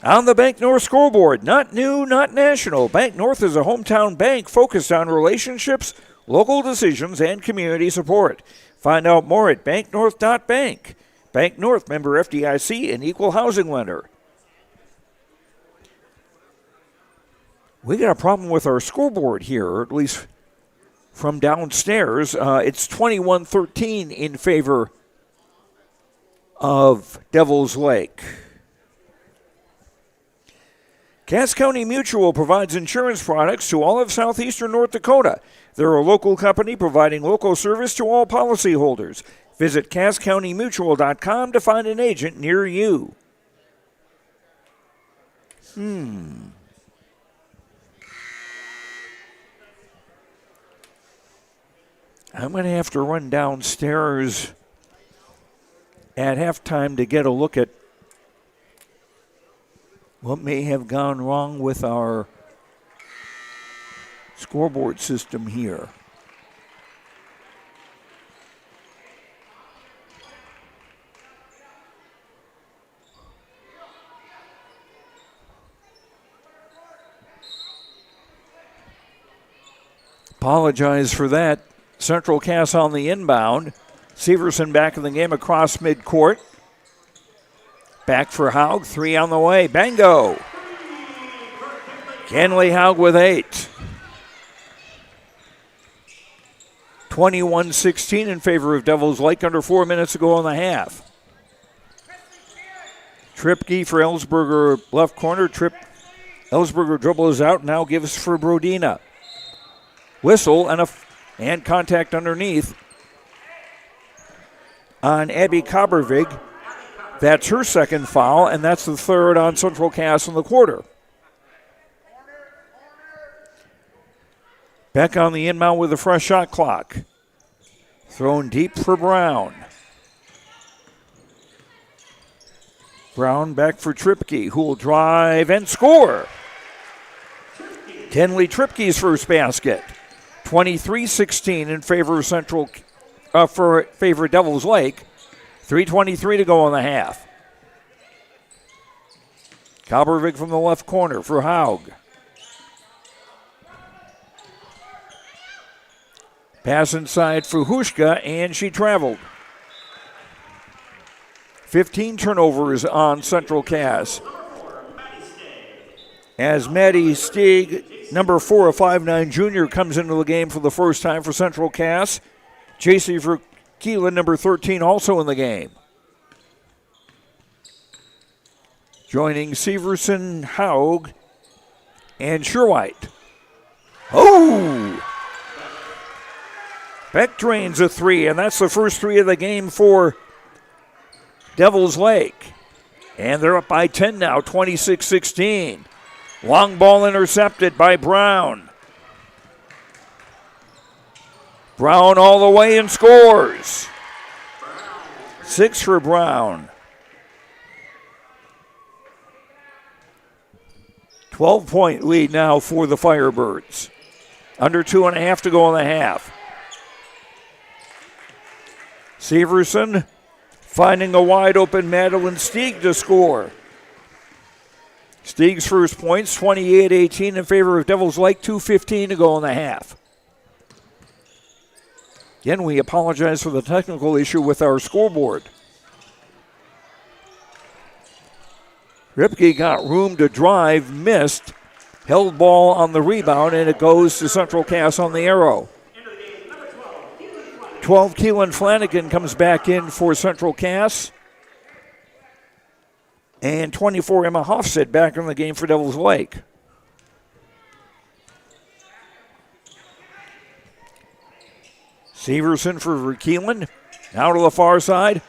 On the Bank North scoreboard, not new, not national. Bank North is a hometown bank focused on relationships, local decisions, and community support. Find out more at banknorth.bank. Bank North, member FDIC, and equal housing lender. We got a problem with our scoreboard here, or at least from downstairs. It's 21-13 in favor of Devils Lake. Cass County Mutual provides insurance products to all of southeastern North Dakota. They're a local company providing local service to all policyholders. Visit CassCountyMutual.com to find an agent near you. I'm going to have to run downstairs at halftime to get a look at what may have gone wrong with our scoreboard system here. Apologize for that. Central Cass on the inbound. Severson back in the game across midcourt. Back for Haug, 3 on the way. Bango! Kenley Haug with 8. 21-16 in favor of Devils Lake, under 4 minutes to go in the half. Tripke for Ellsberger, left corner. Ellsberger dribbles out, now gives for Brodina. Whistle and contact underneath on Abby Kabervig. That's her second foul, and that's the third on Central Cass in the quarter. Beck on the inbound with a fresh shot clock. Thrown deep for Brown. Brown back for Tripke, who will drive and score. Kenley Tripke's first basket. 23-16 in favor of favor of Devils Lake. 3:23 to go in the half. Kalbervik from the left corner for Haug. Pass inside for Hushka, and she traveled. 15 turnovers on Central Cass. as Maddie Stieg, number 4, a 5'9" junior, comes into the game for the first time for Central Cass. J.C. Verkeelen, number 13, also in the game. Joining Severson, Haug, and Sherwhite. Oh! Beck drains a 3, and that's the first 3 of the game for Devils Lake. And they're up by 10 now, 26-16. Long ball intercepted by Brown. Brown all the way and scores. 6 for Brown. 12-point lead now for the Firebirds. Under 2.5 to go in the half. Severson finding a wide open Madeline Stieg to score. Stieg's first points, 28-18 in favor of Devils Lake, 2:15 to go in the half. Again, we apologize for the technical issue with our scoreboard. Ripke got room to drive, missed, held ball on the rebound, and it goes to Central Cass on the arrow. 12, Keelan Flanagan comes back in for Central Cass. And 24, Emma Hofstad back in the game for Devils Lake. Severson for Verkeelen. Now to the far side.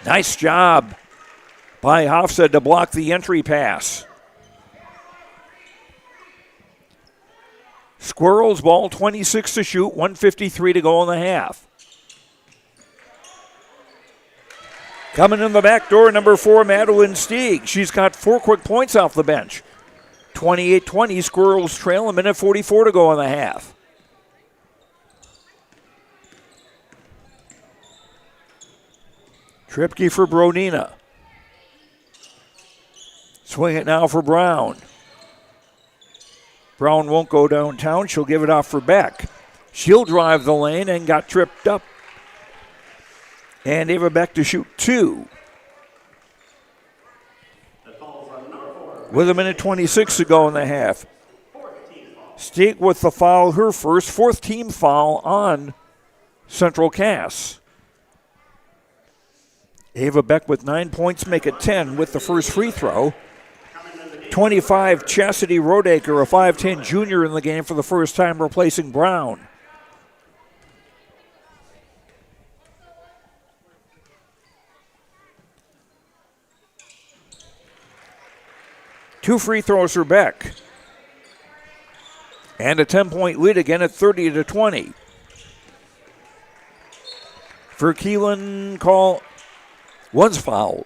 Nice job by Hofstad to block the entry pass. Squirrels ball, 26 to shoot, 1:53 to go in the half. Coming in the back door, number 4, Madeline Stieg. She's got 4 quick points off the bench. 28-20, Squirrels trail, 1:44 to go in the half. Tripke for Brodina. Swing it now for Brown. Brown won't go downtown. She'll give it off for Beck. She'll drive the lane and got tripped up. And Ava Beck to shoot 2. With 1:26 to go in the half. Stieg with the foul, her first, 4th team foul on Central Cass. Ava Beck with 9 points, make it 10 with the first free throw. 25, Chastity Rodaker, a 5'10" junior in the game for the first time, replacing Brown. Two free throws for Beck. And a 10-point lead again at 30-20. Verkeelen call was fouled.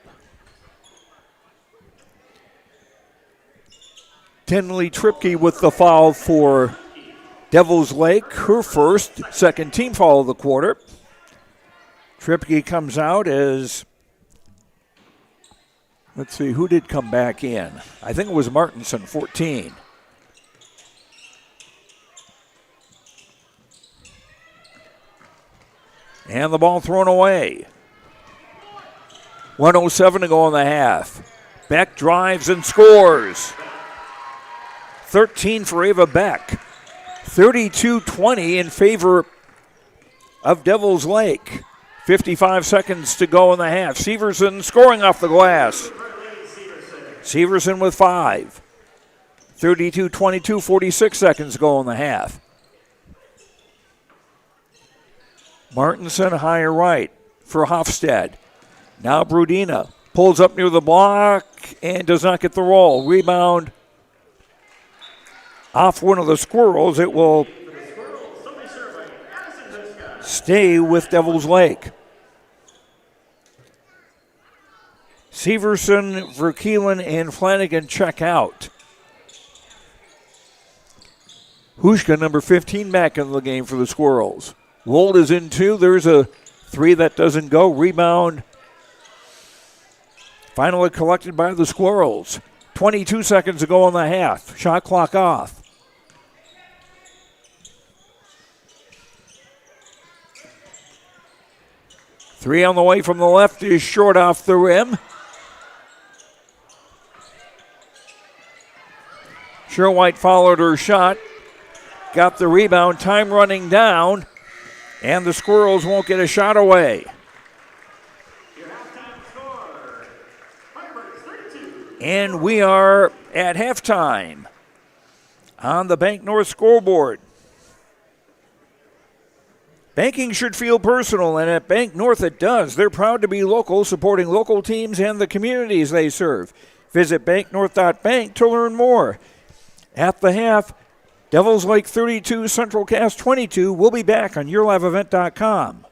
Tinley Tripke with the foul for Devils Lake, her first, 2nd team foul of the quarter. Tripke comes out as, let's see, who did come back in? I think it was Martinson, 14. And the ball thrown away. 1:07 to go in the half. Beck drives and scores. 13 for Ava Beck. 32-20 in favor of Devils Lake. 55 seconds to go in the half. Severson scoring off the glass. Severson with 5. 32-22, 46 seconds to go in the half. Martinson higher right for Hofstad. Now Brudina pulls up near the block and does not get the roll. Rebound off one of the Squirrels. It will stay with Devils Lake. Severson, Verkeelen, and Flanagan check out. Hushka, number 15, back in the game for the Squirrels. Wold is in 2. There's a 3 that doesn't go. Rebound finally collected by the Squirrels. 22 seconds to go in the half. Shot clock off. Three on the way from the left is short off the rim. Sherwhite followed her shot, got the rebound, time running down, and the Squirrels won't get a shot away. And we are at halftime on the Bank North scoreboard. Banking should feel personal, and at Bank North it does. They're proud to be local, supporting local teams and the communities they serve. Visit banknorth.bank to learn more. At the half, Devils Lake 32, Central Cass 22. We'll be back on YourLiveEvent.com.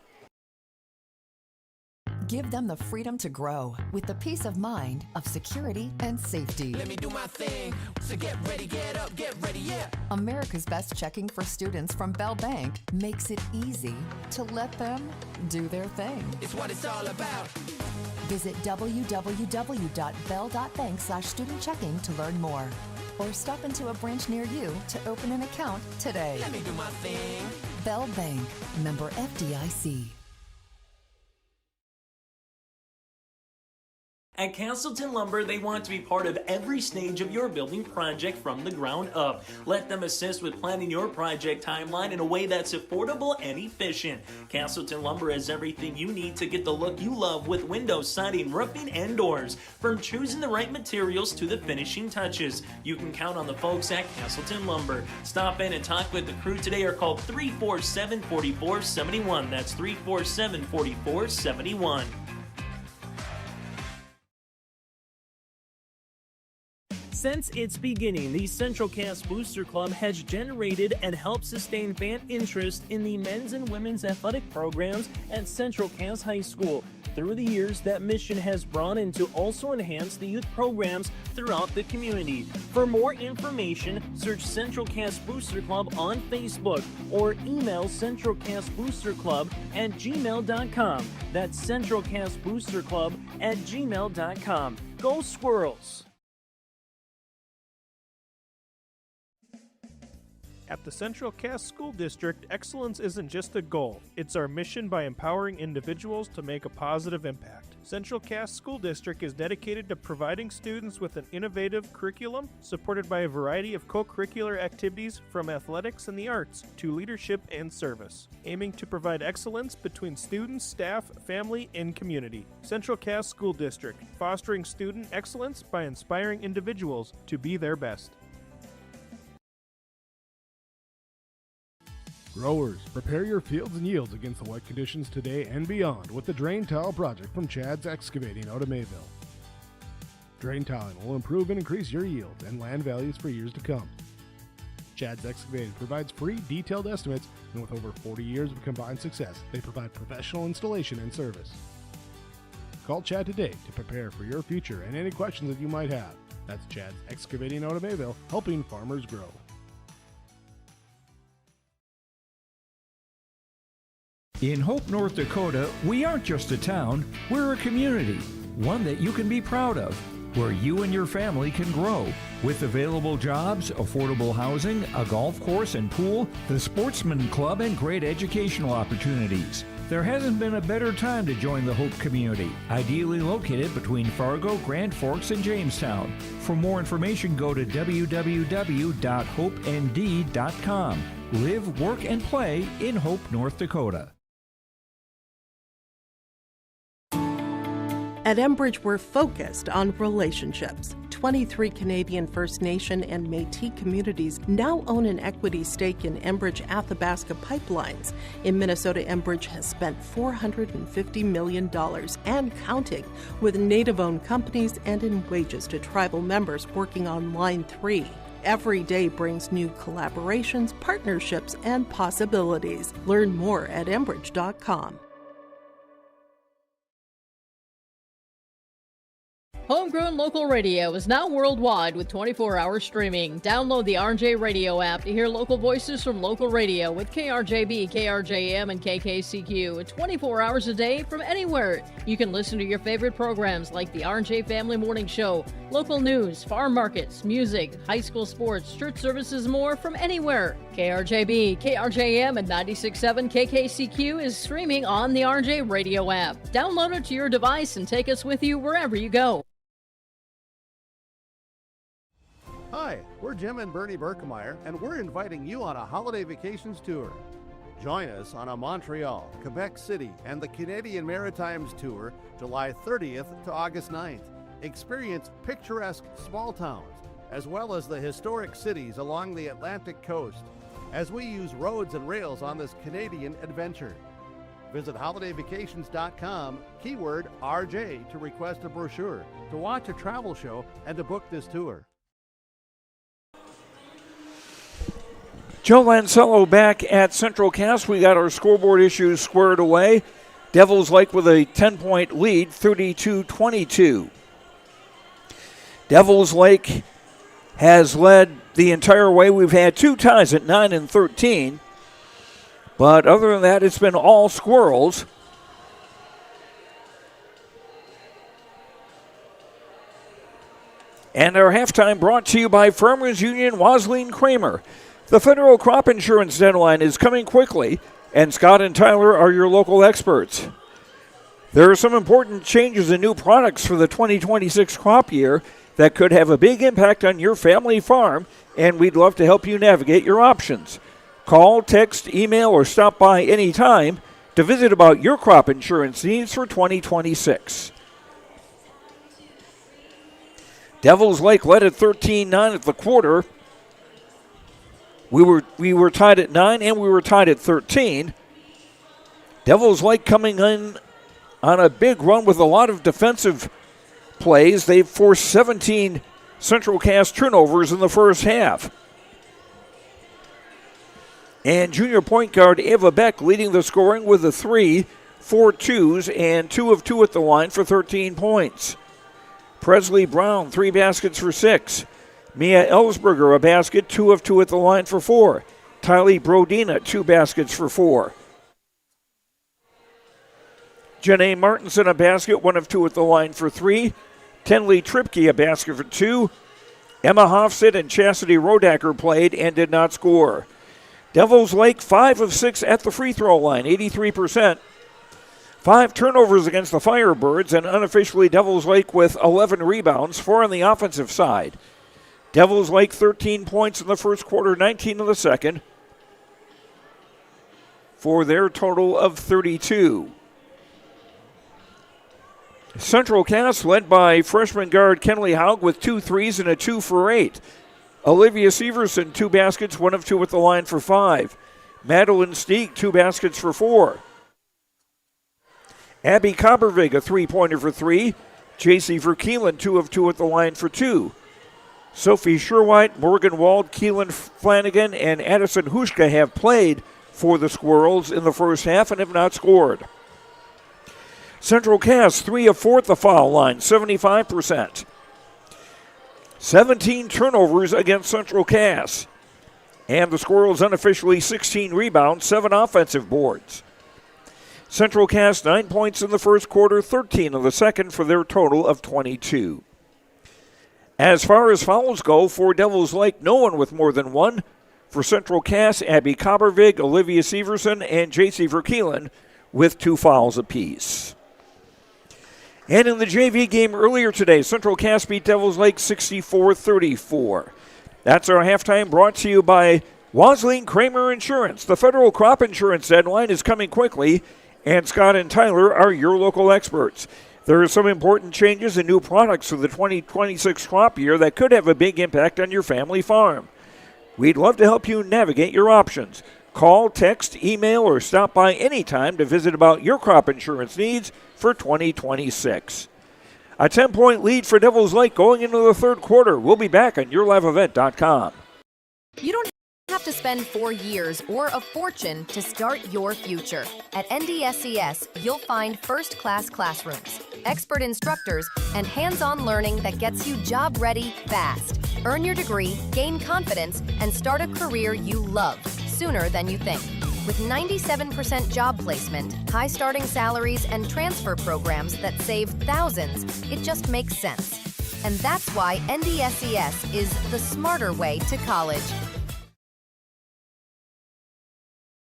Give them the freedom to grow with the peace of mind of security and safety. Let me do my thing. So get ready, get up, get ready, yeah. America's Best Checking for Students from Bell Bank makes it easy to let them do their thing. It's what it's all about. Visit www.bell.bank/student-checking to learn more. Or stop into a branch near you to open an account today. Let me do my thing. Bell Bank, member FDIC. At Castleton Lumber, they want to be part of every stage of your building project from the ground up. Let them assist with planning your project timeline in a way that's affordable and efficient. Castleton Lumber has everything you need to get the look you love with windows, siding, roofing, and doors. From choosing the right materials to the finishing touches, you can count on the folks at Castleton Lumber. Stop in and talk with the crew today or call 347-4471. That's 347-4471. Since its beginning, the Central Cass Booster Club has generated and helped sustain fan interest in the men's and women's athletic programs at Central Cass High School. Through the years, that mission has broadened to also enhance the youth programs throughout the community. For more information, search Central Cass Booster Club on Facebook or email centralcassboosterclub@gmail.com. That's centralcassboosterclub@gmail.com. Go Squirrels! At the Central Cass School District, excellence isn't just a goal, it's our mission by empowering individuals to make a positive impact. Central Cass School District is dedicated to providing students with an innovative curriculum supported by a variety of co-curricular activities from athletics and the arts to leadership and service, aiming to provide excellence between students, staff, family, and community. Central Cass School District, fostering student excellence by inspiring individuals to be their best. Growers, prepare your fields and yields against the wet conditions today and beyond with the Drain Tile Project from Chad's Excavating out of Mayville. Drain tiling will improve and increase your yield and land values for years to come. Chad's Excavating provides free detailed estimates, and with over 40 years of combined success, they provide professional installation and service. Call Chad today to prepare for your future and any questions that you might have. That's Chad's Excavating out of Mayville, helping farmers grow. In Hope, North Dakota, we aren't just a town, we're a community, one that you can be proud of, where you and your family can grow. With available jobs, affordable housing, a golf course and pool, the Sportsman Club, and great educational opportunities. There hasn't been a better time to join the Hope community, ideally located between Fargo, Grand Forks, and Jamestown. For more information, go to www.hopend.com. Live, work, and play in Hope, North Dakota. At Enbridge, we're focused on relationships. 23 Canadian First Nation and Métis communities now own an equity stake in Enbridge Athabasca Pipelines. In Minnesota, Enbridge has spent $450 million and counting with Native-owned companies and in wages to tribal members working on Line 3. Every day brings new collaborations, partnerships, and possibilities. Learn more at Enbridge.com. Homegrown local radio is now worldwide with 24-hour streaming. Download the RJ Radio app to hear local voices from local radio with KRJB, KRJM, and KKCQ 24 hours a day from anywhere. You can listen to your favorite programs like the RJ Family Morning Show, local news, farm markets, music, high school sports, church services, more from anywhere. KRJB, KRJM, and 96.7 KKCQ is streaming on the RJ Radio app. Download it to your device and take us with you wherever you go. Hi, Hi, we're Jim and Bernie Berkemeyer, and we're inviting you on a holiday vacations tour. Join us on a Montreal, Quebec City, and the Canadian Maritimes tour July 30th to August 9th. Experience picturesque small towns, as well as the historic cities along the Atlantic coast, as we use roads and rails on this Canadian adventure. Visit holidayvacations.com, keyword RJ, to request a brochure, to watch a travel show, and to book this tour. Joe Lancello back at Central Cass. We got our scoreboard issues squared away. Devils Lake with a 10-point lead, 32-22. Devils Lake has led the entire way. We've had two ties at 9 and 13. But other than that, it's been all squirrels. And our halftime brought to you by Farmers Union Wasleen Kramer. The federal crop insurance deadline is coming quickly, and Scott and Tyler are your local experts. There are some important changes and new products for the 2026 crop year that could have a big impact on your family farm, and we'd love to help you navigate your options. Call, text, email, or stop by anytime to visit about your crop insurance needs for 2026. Devils Lake led at 13-9 at the quarter. We were tied at 9 and we were tied at 13. Devils Lake coming in on a big run with a lot of defensive plays. They've forced 17 Central Cass turnovers in the first half. And junior point guard Ava Beck leading the scoring with a 3, 4 twos, and 2 of 2 at the line for 13 points. Presley Brown, 3 baskets for 6. Mia Ellsberger, a basket, 2 of 2 at the line for 4. Tylee Brodina, 2 baskets for 4. Janae Martinson, a basket, 1 of 2 at the line for 3. Tenley Tripke, a basket for 2. Emma Hofstad and Chastity Rodacker played and did not score. Devils Lake, 5 of 6 at the free throw line, 83%. 5 turnovers against the Firebirds, and unofficially Devils Lake with 11 rebounds, 4 on the offensive side. Devils Lake 13 points in the first quarter, 19 in the second, for their total of 32. Central Cass led by freshman guard Kenley Haug with 2 threes and a 2 for 8. Olivia Severson, 2 baskets, 1 of 2 at the line for 5. Madeline Steeg, 2 baskets for 4. Abby Coppervig, a 3-pointer for 3. J.C. Verkeelen, 2 of 2 at the line for 2. Sophie Sherwhite, Morgan Wald, Keelan Flanagan, and Addison Hushka have played for the Squirrels in the first half and have not scored. Central Cass, 3 of 4 at the foul line, 75%. 17 turnovers against Central Cass. And the Squirrels unofficially 16 rebounds, 7 offensive boards. Central Cass 9 points in the first quarter, 13 in the second for their total of 22. As far as fouls go, for Devils Lake, no one with more than 1. For Central Cass, Abby Coppervig, Olivia Severson, and J.C. Verkeelen with 2 fouls apiece. And in the JV game earlier today, Central Cass beat Devils Lake 64-34. That's our halftime, brought to you by Wasleen Kramer Insurance. The federal crop insurance deadline is coming quickly, and Scott and Tyler are your local experts. There are some important changes and new products for the 2026 crop year that could have a big impact on your family farm. We'd love to help you navigate your options. Call, text, email, or stop by anytime to visit about your crop insurance needs for 2026. A 10-point lead for Devils Lake going into the third quarter. We'll be back on YourLiveEvent.com. You don't have to spend 4 years or a fortune to start your future. At NDSCS, you'll find first-class classrooms, expert instructors, and hands-on learning that gets you job-ready fast. Earn your degree, gain confidence, and start a career you love sooner than you think. With 97% job placement, high starting salaries, and transfer programs that save thousands, it just makes sense. And that's why NDSCS is the smarter way to college.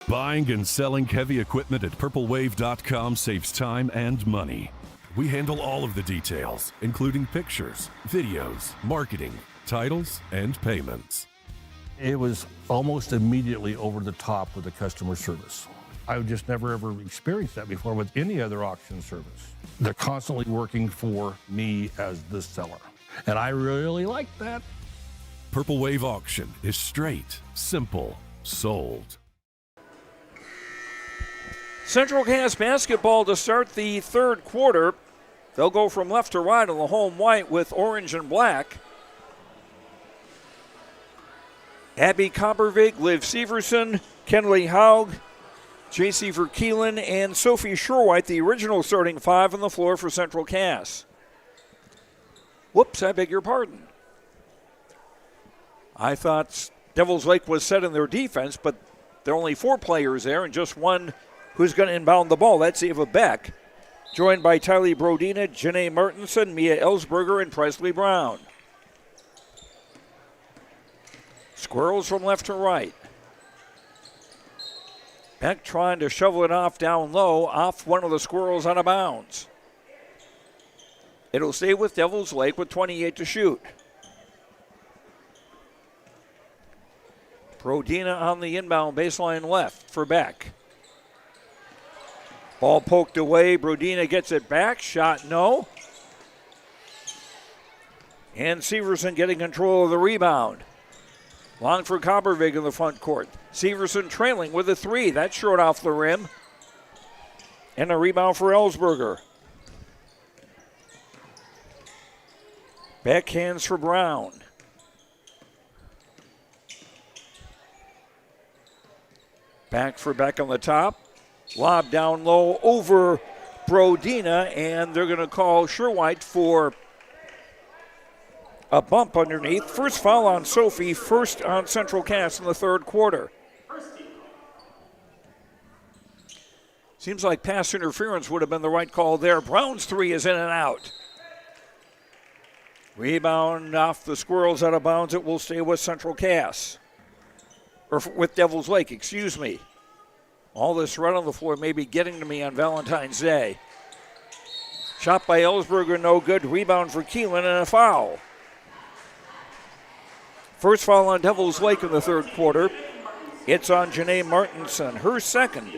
Buying and selling heavy equipment at purplewave.com saves time and money. We handle all of the details, including pictures, videos, marketing, titles, and payments. It was almost immediately over the top with the customer service. I've just never ever experienced that before with any other auction service. They're constantly working for me as the seller, and I really like that. Purple Wave Auction is straight, simple, sold. Central Cass basketball to start the third quarter. They'll go from left to right on the home white with orange and black. Abby Coppervig, Liv Severson, Kenley Haug, J.C. Verkeelen, and Sophie Sherwhite, the original starting five on the floor for Central Cass. Whoops, I beg your pardon. I thought Devils Lake was set in their defense, but there are only four players there and just one who's going to inbound the ball. That's Ava Beck, joined by Tylee Brodina, Janae Martinson, Mia Ellsberger, and Presley Brown. Squirrels from left to right. Beck trying to shovel it off down low, off one of the Squirrels out of bounds. It'll stay with Devils Lake with 28 to shoot. Brodina on the inbound baseline left for Beck. Ball poked away. Brodina gets it back. Shot no. And Severson getting control of the rebound. Long for Coppervig in the front court. Severson trailing with a three. That's short off the rim. And a rebound for Ellsberger. Backhands for Brown. Back for Beck on the top. Lob down low over Brodina, and they're going to call Sherwhite for a bump underneath. First foul on Sophie, first on Central Cass in the third quarter. Seems like pass interference would have been the right call there. Brown's three is in and out. Rebound off the Squirrels out of bounds. It will stay with Central Cass. Or with Devils Lake, excuse me. All this red on the floor may be getting to me on Valentine's Day. Shot by Ellsberger, no good. Rebound for Keelan and a foul. First foul on Devils Lake in the third quarter. It's on Janae Martinson, her second.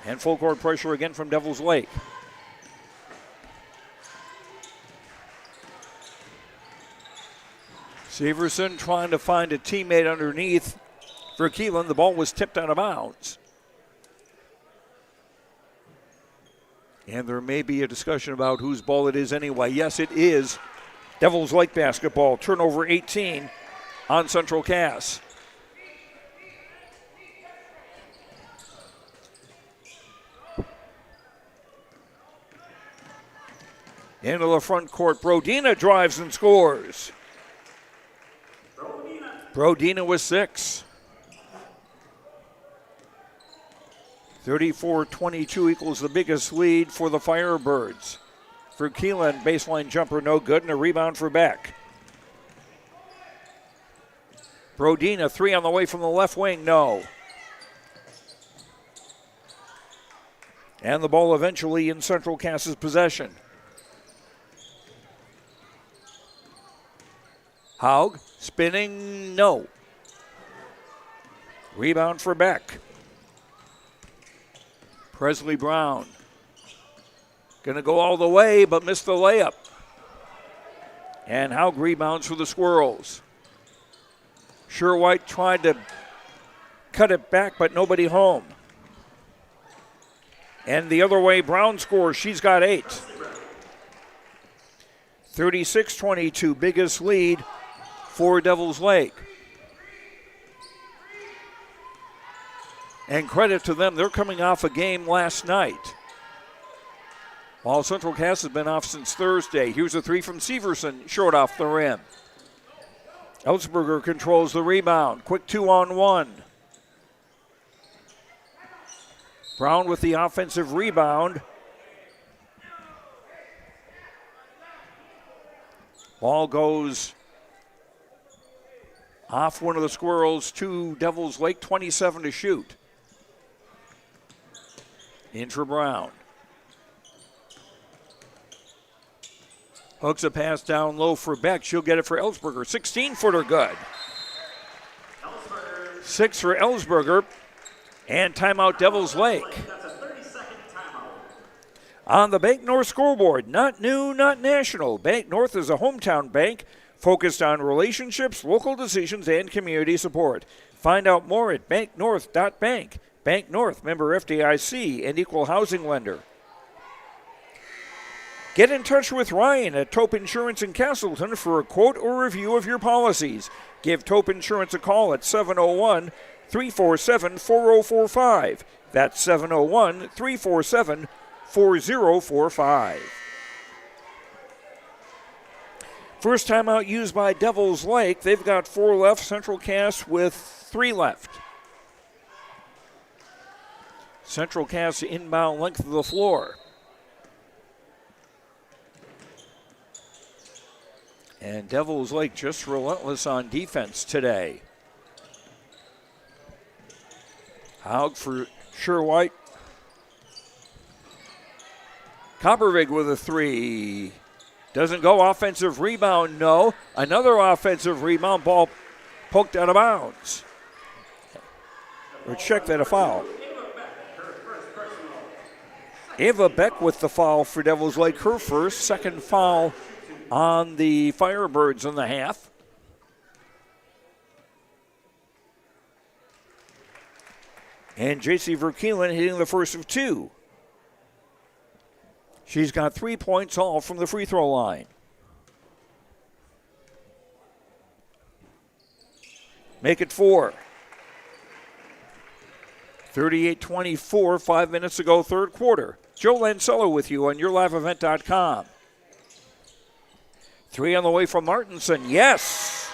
And full court pressure again from Devils Lake. Severson trying to find a teammate underneath for Keelan. The ball was tipped out of bounds. And there may be a discussion about whose ball it is anyway. Yes, it is Devils Lake basketball. Turnover 18 on Central Cass. Into the front court. Brodina drives and scores. Brodina with 6. 34-22 equals the biggest lead for the Firebirds. For Keelan, baseline jumper no good, and a rebound for Beck. Brodina, 3 on the way from the left wing, no. And the ball eventually in Central Cass's possession. Haug, spinning, no. Rebound for Beck. Presley Brown. Going to go all the way, but missed the layup. And Haug rebounds for the Squirrels. Sherwhite tried to cut it back, but nobody home. And the other way, Brown scores. She's got 8. 36-22, biggest lead for Devils Lake. And credit to them, they're coming off a game last night. While Central Cass has been off since Thursday. Here's a 3 from Severson, short off the rim. Ellsberger controls the rebound. Quick 2-on-1. Brown with the offensive rebound. Ball goes off one of the Squirrels to Devils Lake, 27 to shoot. In for Brown. Hooks a pass down low for Beck. She'll get it for Ellsberger. 16-footer good. 6 for Ellsberger. And timeout Devils Lake. On the Bank North scoreboard, not new, not national. Bank North is a hometown bank focused on relationships, local decisions, and community support. Find out more at banknorth.bank. Bank North, member FDIC, and equal housing lender. Get in touch with Ryan at Tope Insurance in Castleton for a quote or review of your policies. Give Tope Insurance a call at 701-347-4045. That's 701-347-4045. First time out used by Devils Lake. They've got 4 left. Central Cass with 3 left. Central Cass inbound length of the floor. And Devils Lake just relentless on defense today. Haug for Sherwhite. Coppervig with a 3. Doesn't go. Offensive rebound, no. Another offensive rebound. Ball poked out of bounds. Or check that a foul. Ava Beck with the foul for Devils Lake. Her first. Second foul on the Firebirds in the half. And J.C. Verkelen hitting the first of 2. She's got 3 points all from the free throw line. Make it 4. 38-24, 5 minutes to go, third quarter. Joe Lancello with you on YourLiveEvent.com. 3 on the way from Martinson. Yes!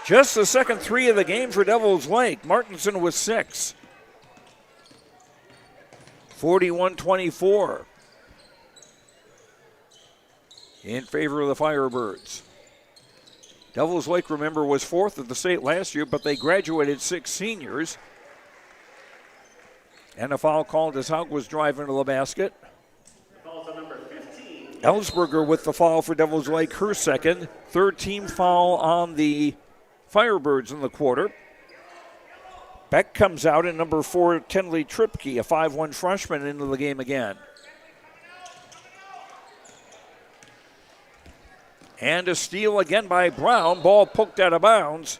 Just the second 3 of the game for Devils Lake. Martinson with 6. 41-24. In favor of the Firebirds. Devils Lake, remember, was 4th at the state last year, but they graduated 6 seniors. And a foul called as Haug was driving to the basket. Ellsberger with the foul for Devils Lake, her second. Third team foul on the Firebirds in the quarter. Beck comes out, and number 4, Tenley Tripke, a 5'1 freshman, into the game again. And a steal again by Brown. Ball poked out of bounds.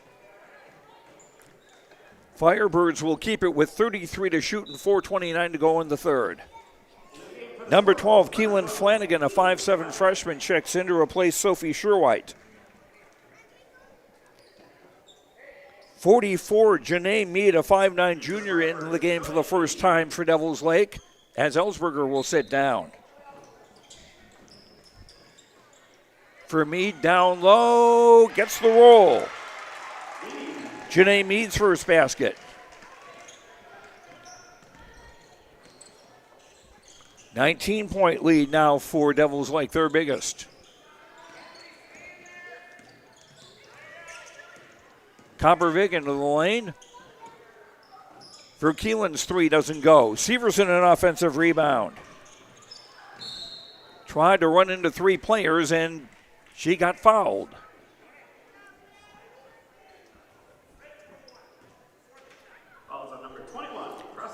Firebirds will keep it with 33 to shoot and 4:29 to go in the third. Number 12, Keelan Flanagan, a 5'7 freshman, checks in to replace Sophie Sherwhite. 44, Janae Mead, a 5'9 junior, in the game for the first time for Devils Lake, as Ellsberger will sit down. For Mead, down low, gets the roll. Janae Mead's first basket. 19-point lead now for Devils Lake, their biggest. Coppervig into the lane. Verkelen's 3 doesn't go. Severson an offensive rebound. Tried to run into 3 players and she got fouled.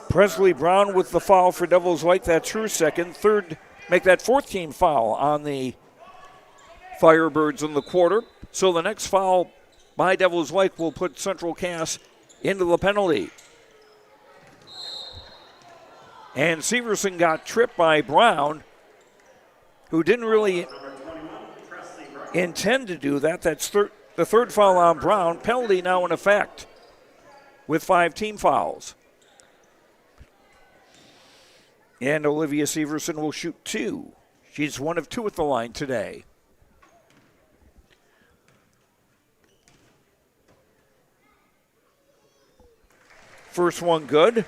Presley Brown with the foul for Devils Lake. That's her second. Third, make that 4th team foul on the Firebirds in the quarter. So the next foul by Devils Lake will put Central Cass into the penalty. And Severson got tripped by Brown, who didn't really intend to do that. That's the third foul on Brown. Penalty now in effect with 5 team fouls. And Olivia Severson will shoot 2. She's 1 of 2 at the line today. First one good.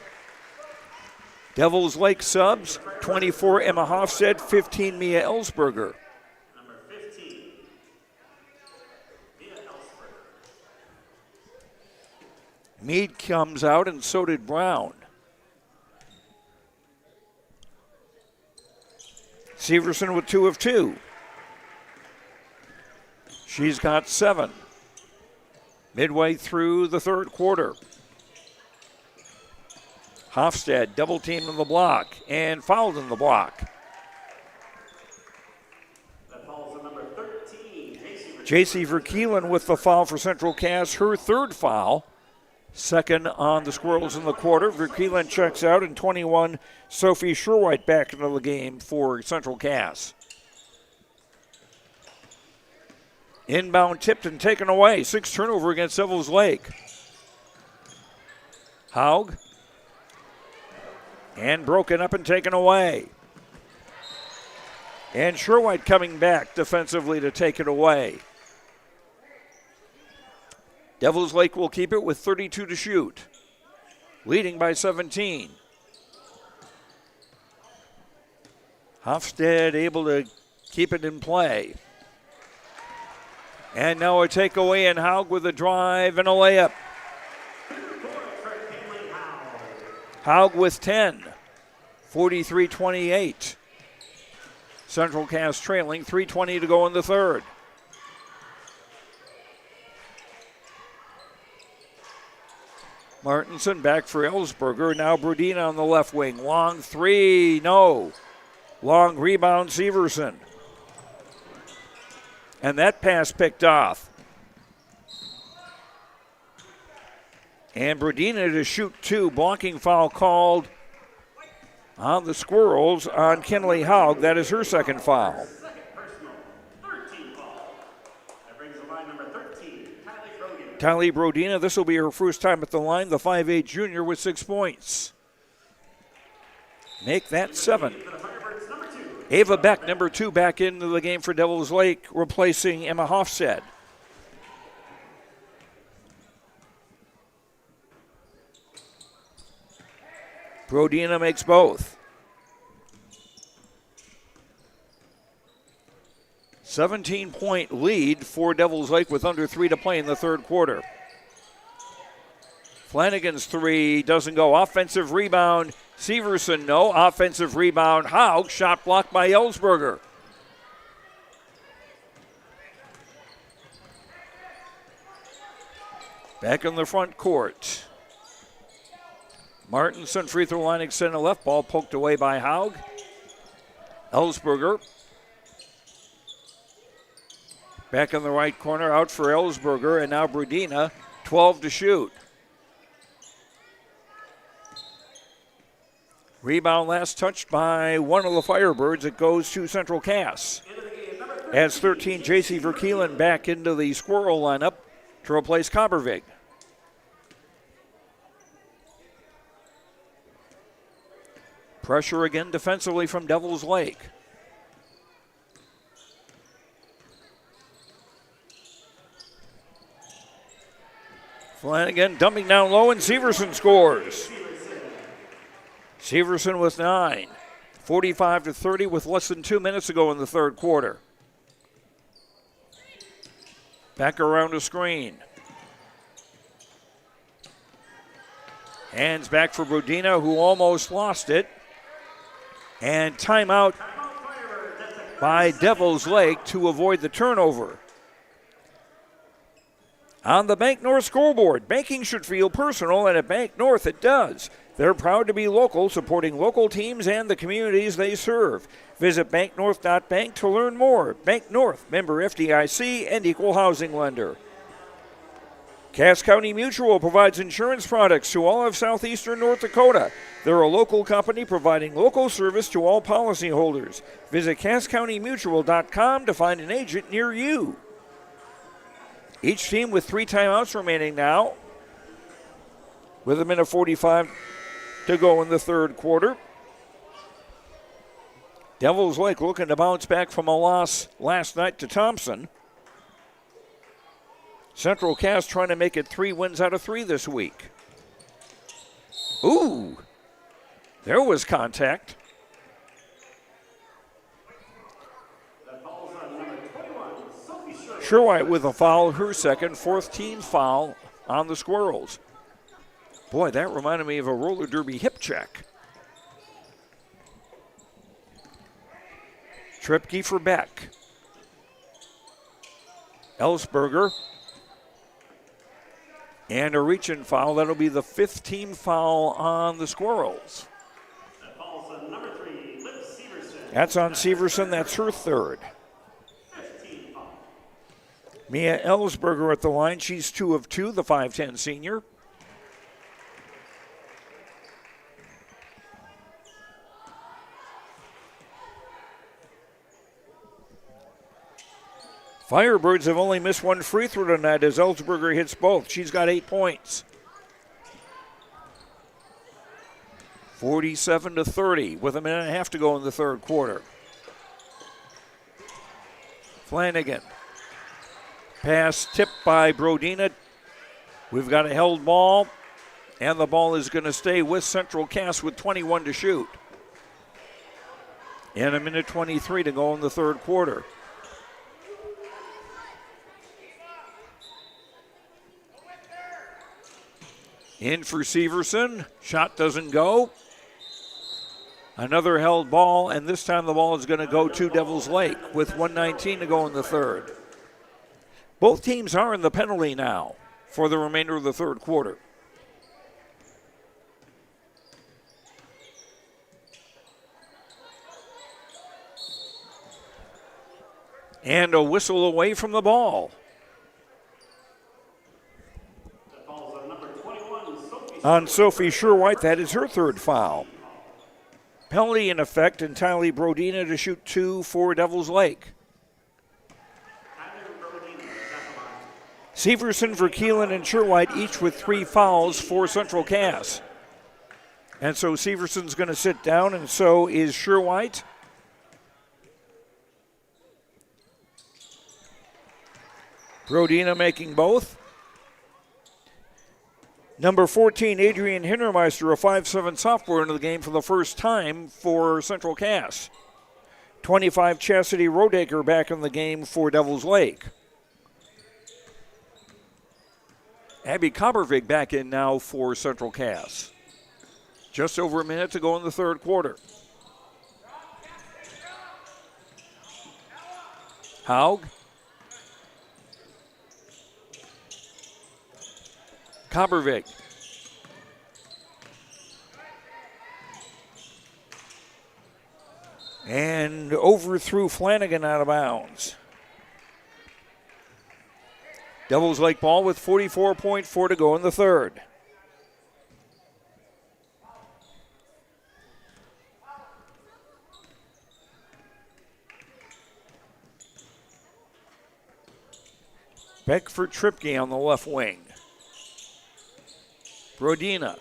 Devils Lake subs, 24 Emma Hofstad, 15 Mia Ellsberger. Number 15, Mia Ellsberger. Mead comes out and so did Brown. Severson with 2 of 2. She's got 7. Midway through the third quarter. Hofstad double teamed in the block and fouled in the block. JC Verkeelen with the foul for Central Cass, her 3rd foul. 2nd on the Squirrels in the quarter. Verkeelen checks out, and 21, Sophie Sherwhite back into the game for Central Cass. Inbound tipped and taken away. 6 turnover against Devils Lake. Haug. And broken up and taken away. And Sherwhite coming back defensively to take it away. Devils Lake will keep it with 32 to shoot. Leading by 17. Hofstad able to keep it in play. And now a takeaway, and Haug with a drive and a layup. Haug with 10. 43-28. Central Cass trailing, 3:20 to go in the third. Martinson back for Ellsberger. Now Brodina on the left wing. Long 3, no. Long rebound, Severson. And that pass picked off. And Brodina to shoot 2. Blocking foul called on the Squirrels on Kinley Haug. That is her 2nd foul. Tylee Brodina, this will be her first time at the line, the 5'8 junior with 6 points. Make that 7. Ava Beck, number 2, back into the game for Devils Lake, replacing Emma Hofstad. Brodina makes both. 17-point lead for Devils Lake with under 3 to play in the third quarter. Flanagan's 3 doesn't go. Offensive rebound, Severson, no. Offensive rebound, Haug. Shot blocked by Ellsberger. Back in the front court. Martinson, free throw line extended left. Ball poked away by Haug. Ellsberger. Back in the right corner, out for Ellsberger, and now Brodina, 12 to shoot. Rebound last touched by one of the Firebirds. It goes to Central Cass. As 13, JC Verkeelen back into the Squirrel lineup to replace Coppervig. Pressure again defensively from Devils Lake. Flanagan dumping down low, and Severson scores. Severson with 9. 45-30 with less than 2 minutes to go in the third quarter. Back around the screen. Hands back for Brodina, who almost lost it. And timeout by Devils Lake to avoid the turnover. On the Bank North scoreboard, banking should feel personal, and at Bank North it does. They're proud to be local, supporting local teams and the communities they serve. Visit banknorth.bank to learn more. Bank North, member FDIC and equal housing lender. Cass County Mutual provides insurance products to all of southeastern North Dakota. They're a local company providing local service to all policyholders. Visit CassCountyMutual.com to find an agent near you. Each team with 3 timeouts remaining now, with 1:45 to go in the third quarter. Devils Lake looking to bounce back from a loss last night to Thompson. Central Cass trying to make it 3 wins out of 3 this week. Ooh, there was contact. Sherwhite with a foul, her second, 4th team foul on the Squirrels. Boy, that reminded me of a roller derby hip check. Tripke for Beck. Ellsberger. And a reach-in foul. That'll be the 5th team foul on the Squirrels. That falls on number 3, Liv Severson. That's on Severson. That's her 3rd. 15 foul. Mia Ellsberger at the line. She's 2 of 2, the 5'10 senior. Firebirds have only missed 1 free throw tonight as Ellsberger hits both. She's got 8 points. 47-30 with a minute and a half to go in the 3rd quarter. Flanagan. Pass tipped by Brodina. We've got a held ball, and the ball is going to stay with Central Cass with 21 to shoot. And a minute 23 to go in the 3rd quarter. In for Severson. Shot doesn't go. Another held ball, and this time the ball is going to go to Devils Lake with 1:19 to go in the 3rd. Both teams are in the penalty now for the remainder of the 3rd quarter. And a whistle away from the ball. On Sophie Sherwhite, that is her 3rd foul. Penalty in effect, and Tylee Brodina to shoot 2 for Devils Lake. Severson, Verkeelen, and Sherwhite each with 3 fouls for Central Cass. And so Severson's going to sit down, and so is Sherwhite. Brodina making both. Number 14, Adrian Hintermeister, a 5'7 sophomore, into the game for the first time for Central Cass. 25, Chastity Rodaker back in the game for Devils Lake. Abby Kobervig back in now for Central Cass. Just over a minute to go in the 3rd quarter. Haug. Kobervig. And overthrew Flanagan out of bounds. Devils Lake ball with 44.4 to go in the 3rd. Beckford Tripke on the left wing. Brodina.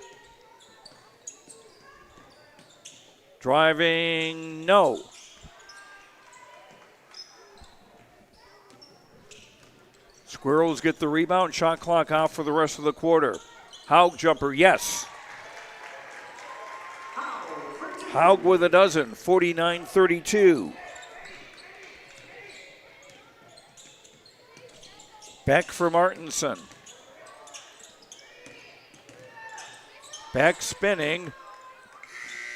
Driving, no. Squirrels get the rebound. Shot clock out for the rest of the quarter. Haug jumper, yes. Haug with a dozen, 49-32. Beck for Martinson. Beck spinning.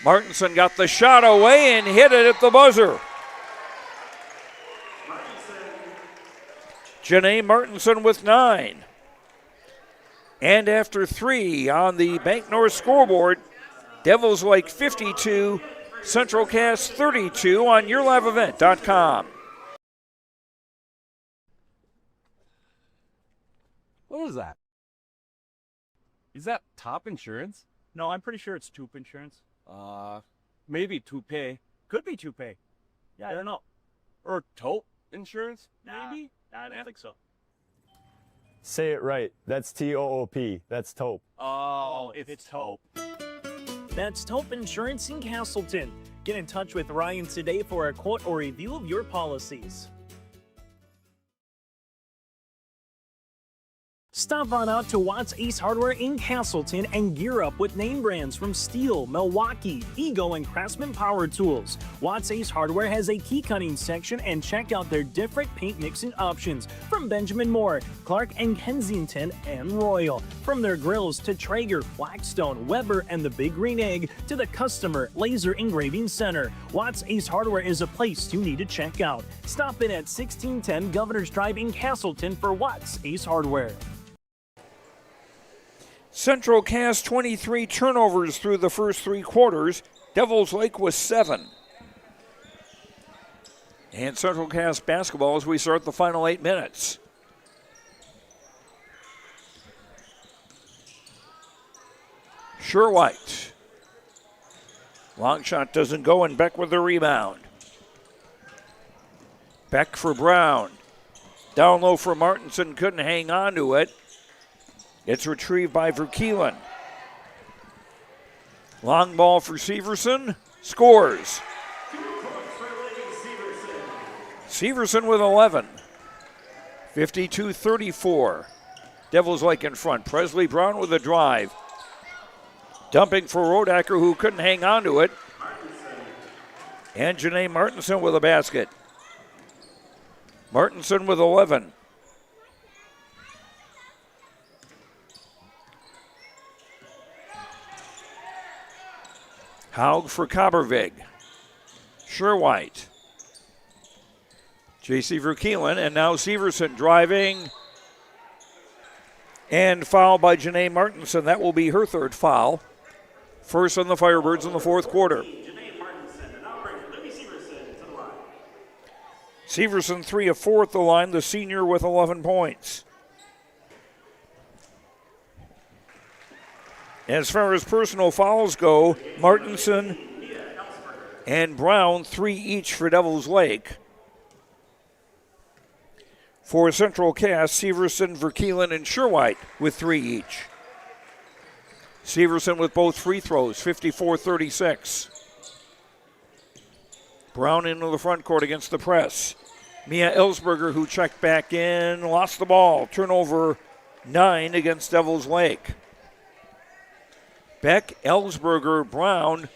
Martinson got the shot away and hit it at the buzzer. Janae Martinson with 9. And after 3 on the Bank North scoreboard, Devils Lake 52, Central Cass 32 on YourLiveEvent.com. What was that? Is that top insurance? No, I'm pretty sure it's Toop Insurance. Maybe Toupee. Could be Toupee. Yeah, I don't know. Or Taupe Insurance, maybe? I don't think so. Say it right. That's T-O-O-P. That's Taupe. Oh, if it's Taupe. That's Taupe Insurance in Castleton. Get in touch with Ryan today for a quote or review of your policies. Stop on out to Watts Ace Hardware in Castleton and gear up with name brands from Steel, Milwaukee, Ego, and Craftsman Power Tools. Watts Ace Hardware has a key cutting section, and check out their different paint mixing options from Benjamin Moore, Clark and Kensington, and Royal. From their grills to Traeger, Blackstone, Weber, and the Big Green Egg to the customer laser engraving center, Watts Ace Hardware is a place you need to check out. Stop in at 1610 Governor's Drive in Castleton for Watts Ace Hardware. Central Cass 23 turnovers through the first 3 quarters. Devils Lake was 7. And Central Cass basketball as we start the final 8 minutes. Sherwhite. Long shot doesn't go, and Beck with the rebound. Beck for Brown. Down low for Martinson, couldn't hang on to it. It's retrieved by Verkeelen. Long ball for Severson. Scores. Severson with 11. 52-34. Devils Lake in front. Presley Brown with a drive. Dumping for Rodacker, who couldn't hang on to it. And Janae Martinson with a basket. Martinson with 11. Haug for Coppervig. Sherwhite. J.C. Verkeelen, and now Severson driving. And foul by Janae Martinson. That will be her 3rd foul. First on the Firebirds in the 4th quarter. Severson 3 of 4 at the line, the senior with 11 points. As far as personal fouls go, Martinson and Brown, 3 each for Devils Lake. For Central Cass, Severson, Verkeelen, and Sherwhite with 3 each. Severson with both free throws, 54-36. Brown into the front court against the press. Mia Ellsberger, who checked back in, lost the ball. Turnover 9 against Devils Lake. Beck, Ellsberger, Brown,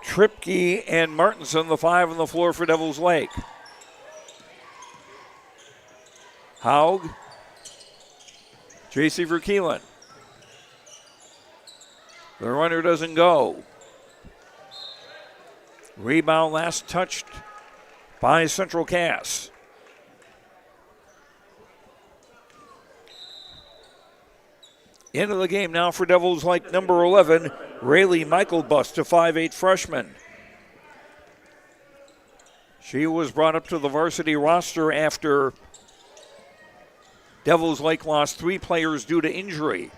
Tripke, and Martinson, the 5 on the floor for Devils Lake. Haug, J.C. Verkeelen. The runner doesn't go. Rebound last touched by Central Cass. Into the game now for Devils Lake number 11, Rayleigh Michaelbus, a 5'8" freshman. She was brought up to the varsity roster after Devils Lake lost 3 players due to injury.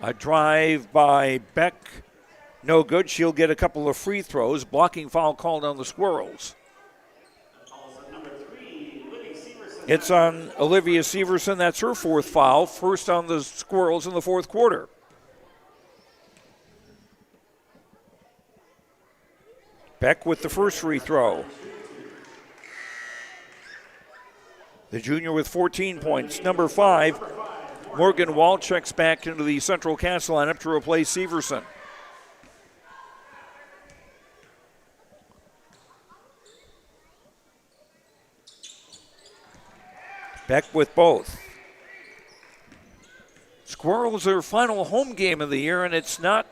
A drive by Beck, no good. She'll get a couple of free throws. Blocking foul called on the Squirrels. It's on Olivia Severson. That's her 4th foul. First on the Squirrels in the 4th quarter. Beck with the first free throw. The junior with 14 points. Number 5, Morgan Wall checks back into the Central Cass lineup to replace Severson. Beck with both. Squirrels, their final home game of the year, and it's not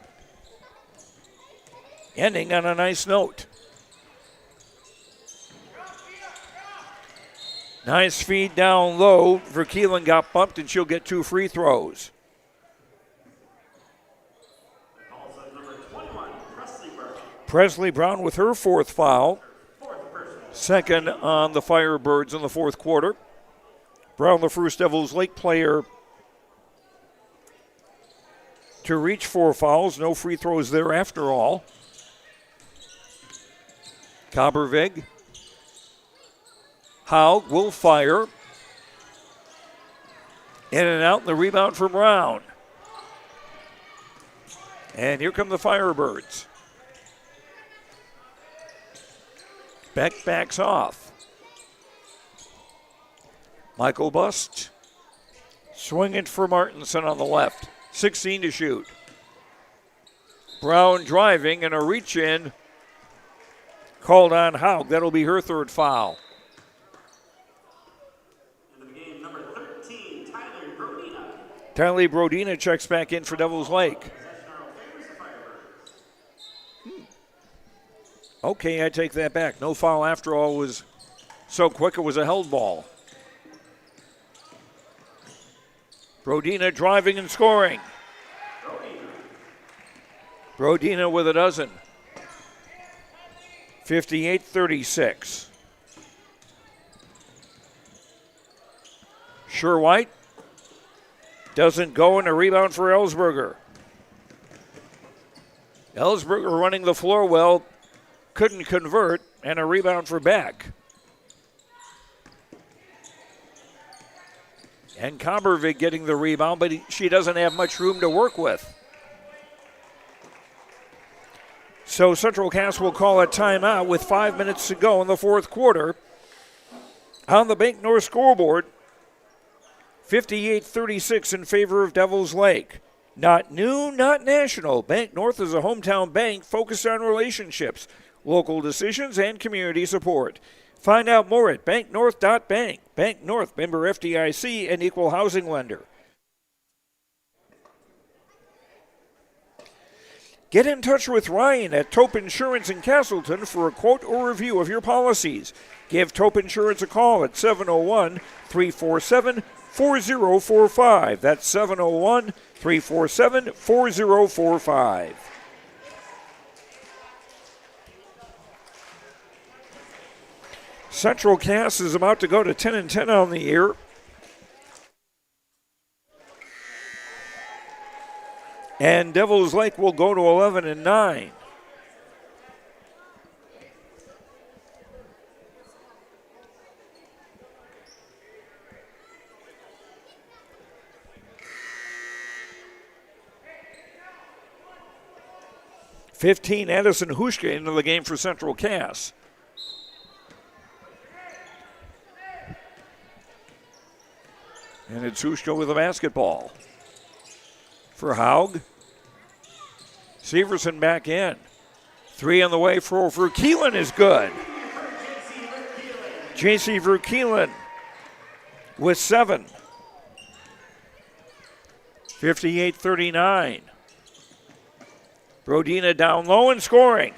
ending on a nice note. Nice feed down low. Verkeelen got bumped, and she'll get 2 free throws. Presley Brown with her 4th foul. 2nd on the Firebirds in the 4th quarter. Brown, the first Devils Lake player to reach 4 fouls. No free throws there after all. Coppervig. Haug will fire. In and out, the rebound for Brown. And here come the Firebirds. Beck backs off. Michael Bust swinging for Martinson on the left. 16 to shoot. Brown driving and a reach in. Called on Haug. That'll be her third foul. Tylee Brodina checks back in for Devils Lake. Okay, I take that back. No foul after all. Was so quick it was a held ball. Brodina driving and scoring. Brodina with a dozen. 58-36. Sure-White doesn't go, and a rebound for Ellsberger. Ellsberger running the floor well, couldn't convert, and a rebound for Beck. And Kombervig getting the rebound, but she doesn't have much room to work with. So Central Cass will call a timeout with 5 minutes to go in the fourth quarter. On the Bank North scoreboard, 58-36 in favor of Devils Lake. Not new, not national. Bank North is a hometown bank focused on relationships, local decisions, and community support. Find out more at banknorth.bank. Bank North, member FDIC, and equal housing lender. Get in touch with Ryan at Tope Insurance in Castleton for a quote or review of your policies. Give Tope Insurance a call at 701-347-4045. That's 701-347-4045. Central Cass is about to go to 10-10 on the year. And Devils Lake will go to 11-9. Addison Hushka into the game for Central Cass. And it's Hushka with the basketball. For Haug. Severson back in. Three on the way for Verkelen is good. JC Verkelen with 7. 58-39. Brodina down low and scoring.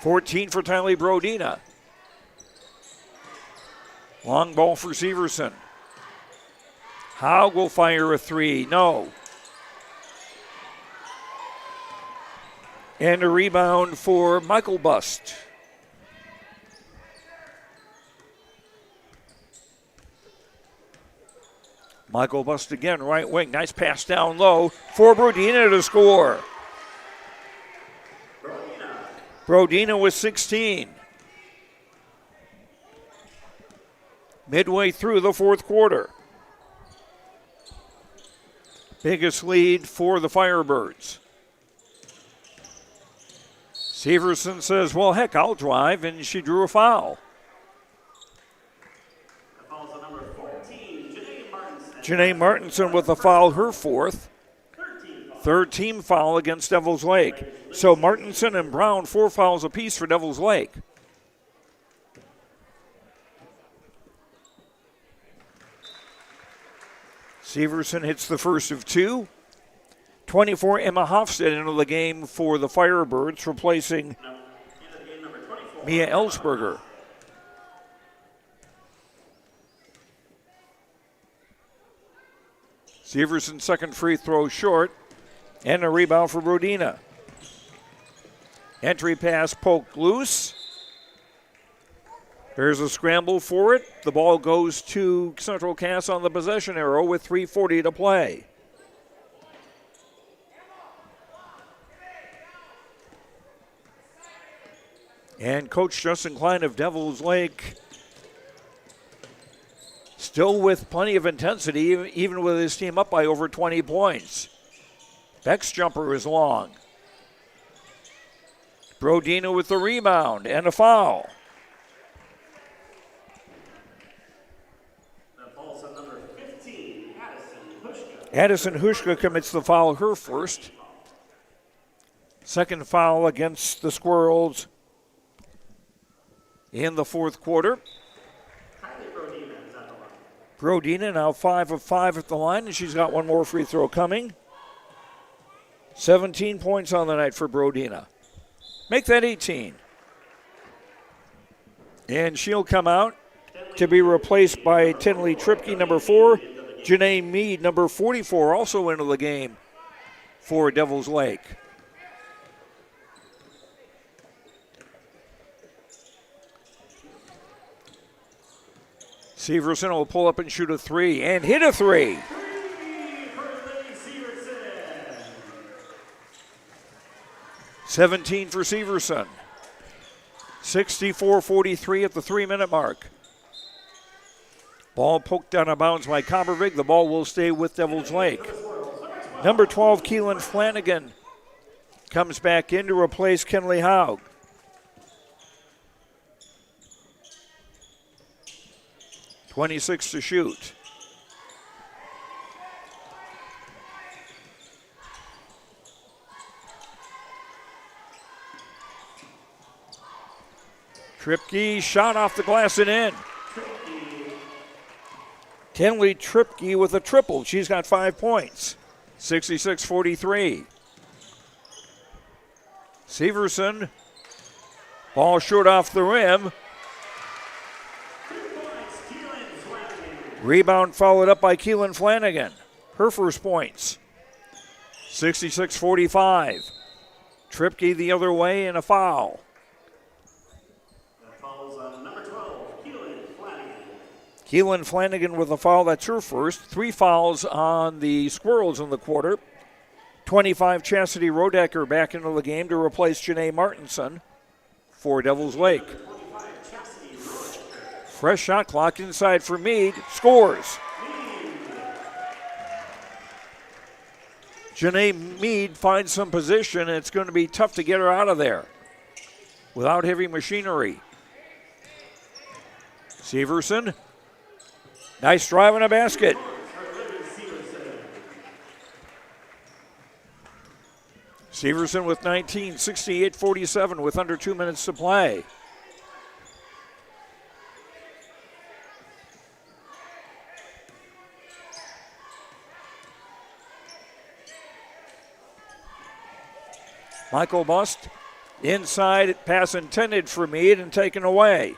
14 for Tylee Brodina. Long ball for Severson. Haug will fire a three. No. And a rebound for Michael Bust. Michael Bust again, right wing. Nice pass down low for Brodina to score. Brodina with 16. Midway through the fourth quarter. Biggest lead for the Firebirds. Severson says, well, heck, I'll drive, and she drew a foul. Janae Martinson with a foul, her fourth. Third team foul against Devils Lake. So Martinson and Brown, 4 fouls apiece for Devils Lake. Severson hits the first of 2. 24, Emma Hofstad into the game for the Firebirds, replacing Mia Ellsberger. Severson's second free throw short, and a rebound for Brodina. Entry pass poked loose. There's a scramble for it. The ball goes to Central Cass on the possession arrow with 3:40 to play. And Coach Justin Klein of Devils Lake still with plenty of intensity, even with his team up by over 20 points. Beck's jumper is long. Brodina with the rebound and a foul. Addison Hushka commits the foul, her first. Second foul against the Squirrels in the fourth quarter. Brodina now 5 of 5 at the line, and she's got one more free throw coming. 17 points on the night for Brodina. Make that 18. And she'll come out to be replaced by Tinley Tripke, number 4. Janae Mead, number 44, also into the game for Devils Lake. Severson will pull up and shoot a 3 and hit a 3. $17 for Severson. 64-43 at the 3-minute mark. Ball poked out of bounds by Coppervig. The ball will stay with Devils Lake. Number 12, Keelan Flanagan, comes back in to replace Kenley Haug. .26 to shoot. Tripke shot off the glass and in. Tinley Tripke with a triple. She's got 5 points. 66-43. Severson, ball short off the rim. Rebound followed up by Keelan Flanagan. Her first points. 66-45. Tripke the other way and a foul. Keelan Flanagan with a foul. That's her first. 3 fouls on the Squirrels in the quarter. 25, Chastity Rodecker back into the game to replace Janae Martinson for Devils Lake. Fresh shot clock inside for Mead. Scores. Janae Mead finds some position, and it's going to be tough to get her out of there without heavy machinery. Severson. Nice drive and a basket. Severson with 19, 68-47 with under 2 minutes to play. Michael Bust inside, pass intended for Mead and taken away.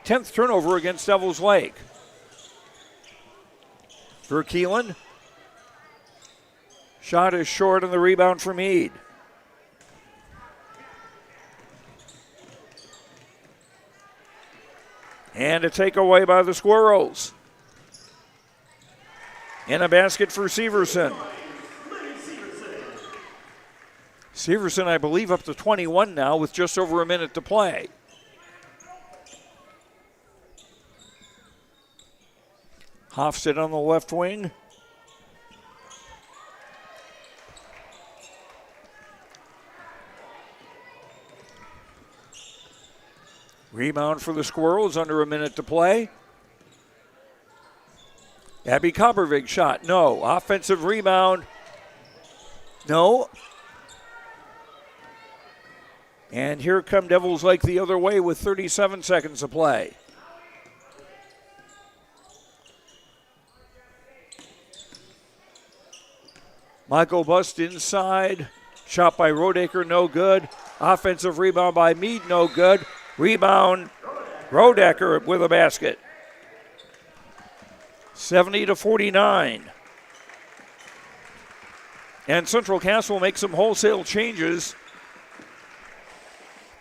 10th turnover against Devils Lake. For Keelan. Shot is short on the rebound for Mead. And a takeaway by the Squirrels. And a basket for Severson. Severson, I believe, up to 21 now with just over a minute to play. Hofstad on the left wing. Rebound for the Squirrels, under a minute to play. Abby Coppervig shot, no. Offensive rebound, no. And here come Devils Lake the other way with 37 seconds to play. Michael Bust inside. Shot by Rodecker, no good. Offensive rebound by Mead, no good. Rebound, Rodecker with a basket. 70-49. And Central Castle makes some wholesale changes.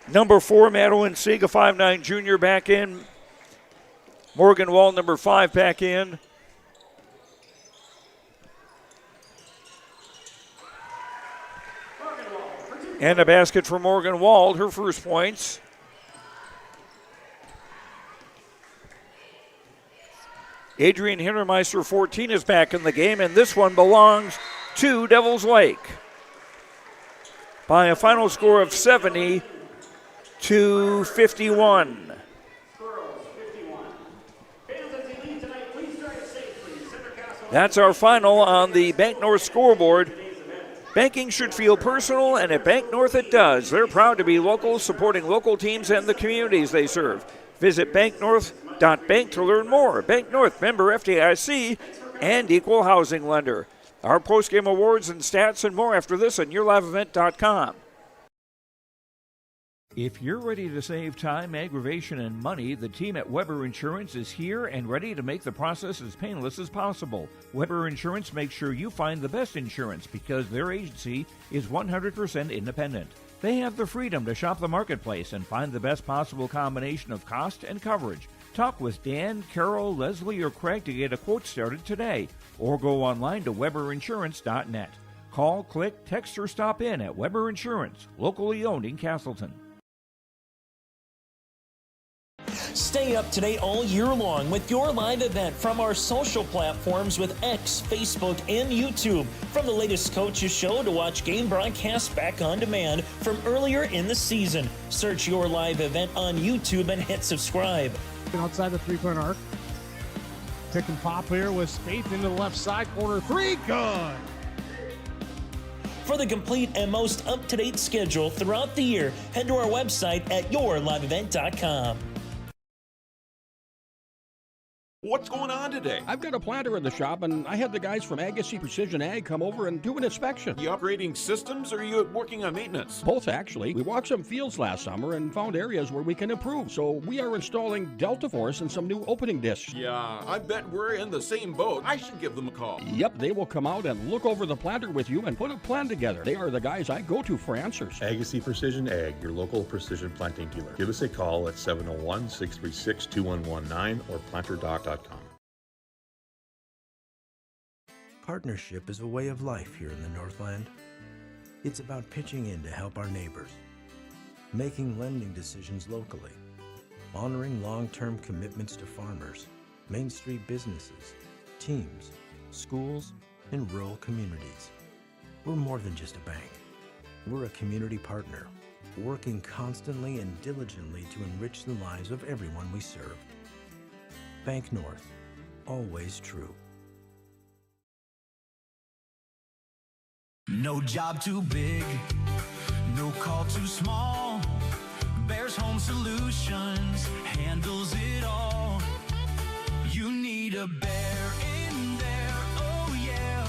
Number 4, Madeline Sieg, a 5'9" junior, back in. Morgan Wall, number 5, back in. And a basket for Morgan Wald, her first points. Adrian Hintermeister, 14, is back in the game, and this one belongs to Devils by a final score of 70-51. That's our final on the Bank North scoreboard. Banking should feel personal, and at Bank North it does. They're proud to be local, supporting local teams and the communities they serve. Visit banknorth.bank to learn more. Bank North, member FDIC, and equal housing lender. Our postgame awards and stats and more after this on yourliveevent.com. If you're ready to save time, aggravation, and money, the team at Weber Insurance is here and ready to make the process as painless as possible. Weber Insurance makes sure you find the best insurance because their agency is 100% independent. They have the freedom to shop the marketplace and find the best possible combination of cost and coverage. Talk with Dan, Carol, Leslie, or Craig to get a quote started today, or go online to weberinsurance.net. Call, click, text, or stop in at Weber Insurance, locally owned in Castleton. Stay up to date all year long with your live event from our social platforms with X, Facebook, and YouTube. From the latest coaches show to watch game broadcasts back on demand from earlier in the season. Search your live event on YouTube and hit subscribe. Outside the three-point arc. Pick and pop here with Spaeth into the left side corner. Three, good. For the complete and most up-to-date schedule throughout the year, head to our website at yourliveevent.com. What's going on today? I've got a planter in the shop, and I had the guys from Agassi Precision Ag come over and do an inspection. You upgrading systems, or are you working on maintenance? Both, actually. We walked some fields last summer and found areas where we can improve. So we are installing Delta Force and some new opening discs. Yeah, I bet we're in the same boat. I should give them a call. Yep, they will come out and look over the planter with you and put a plan together. They are the guys I go to for answers. Agassi Precision Ag, your local precision planting dealer. Give us a call at 701-636-2119 or planterdoc.com. Partnership is a way of life here in the Northland. It's about pitching in to help our neighbors, making lending decisions locally, honoring long-term commitments to farmers, Main Street businesses, teams, schools, and rural communities. We're more than just a bank. We're a community partner, working constantly and diligently to enrich the lives of everyone we serve. Bank North, always true. No job too big, no call too small. Bears Home Solutions handles it all. You need a bear in there, oh yeah.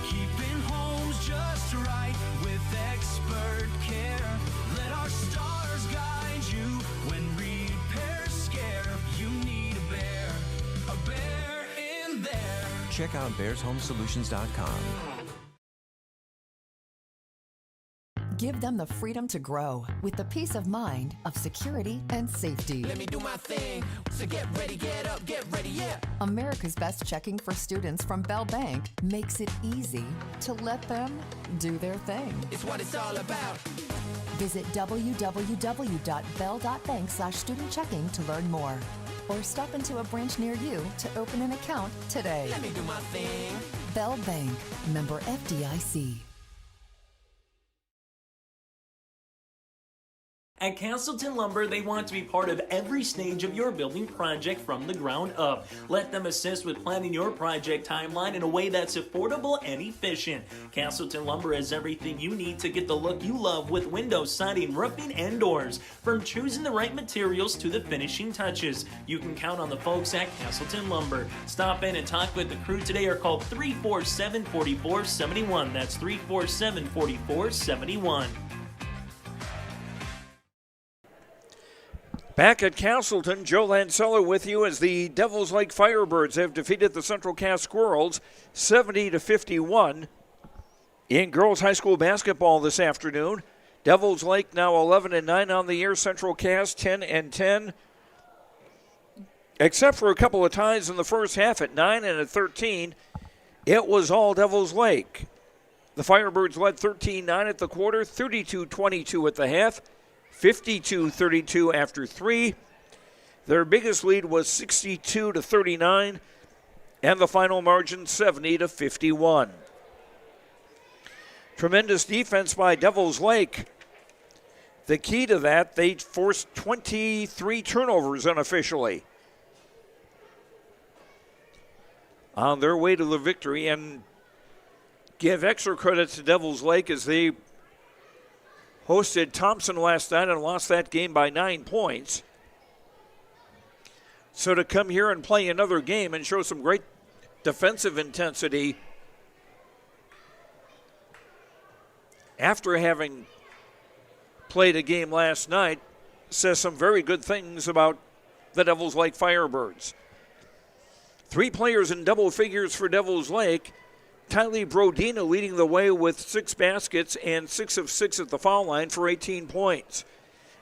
Keeping homes just right with expert care. Let our stars guide you when repairs scare. You need a bear in there. Check out bearshomesolutions.com. Give them the freedom to grow with the peace of mind of security and safety. Let me do my thing. So get ready, get up, get ready, yeah. America's Best checking for students from Bell Bank makes it easy to let them do their thing. It's what it's all about. Visit www.bell.bank/student checking to learn more. Or stop into a branch near you to open an account today. Let me do my thing. Bell Bank, member FDIC. At Castleton Lumber, they want to be part of every stage of your building project from the ground up. Let them assist with planning your project timeline in a way that's affordable and efficient. Castleton Lumber has everything you need to get the look you love with windows, siding, roofing, and doors. From choosing the right materials to the finishing touches, you can count on the folks at Castleton Lumber. Stop in and talk with the crew today or call 347-4471. That's 347-4471. Back at Castleton, Joe Lancella with you as the Devils Lake Firebirds have defeated the Central Cass Squirrels 70-51 in girls high school basketball this afternoon. Devils Lake now 11-9 on the year, Central Cass 10-10. Except for a couple of ties in the first half at 9 and at 13, it was all Devils Lake. The Firebirds led 13-9 at the quarter, 32-22 at the half. 52-32 after 3. Their biggest lead was 62-39, and the final margin 70-51. Tremendous defense by Devils Lake. The key to that, they forced 23 turnovers unofficially. on their way to the victory, and give extra credit to Devils Lake as they hosted Thompson last night and lost that game by 9 points. So to come here and play another game and show some great defensive intensity after having played a game last night says some very good things about the Devils Lake Firebirds. 3 players in double figures for Devils Lake. Tylee Brodina leading the way with 6 baskets and 6 of 6 at the foul line for 18 points.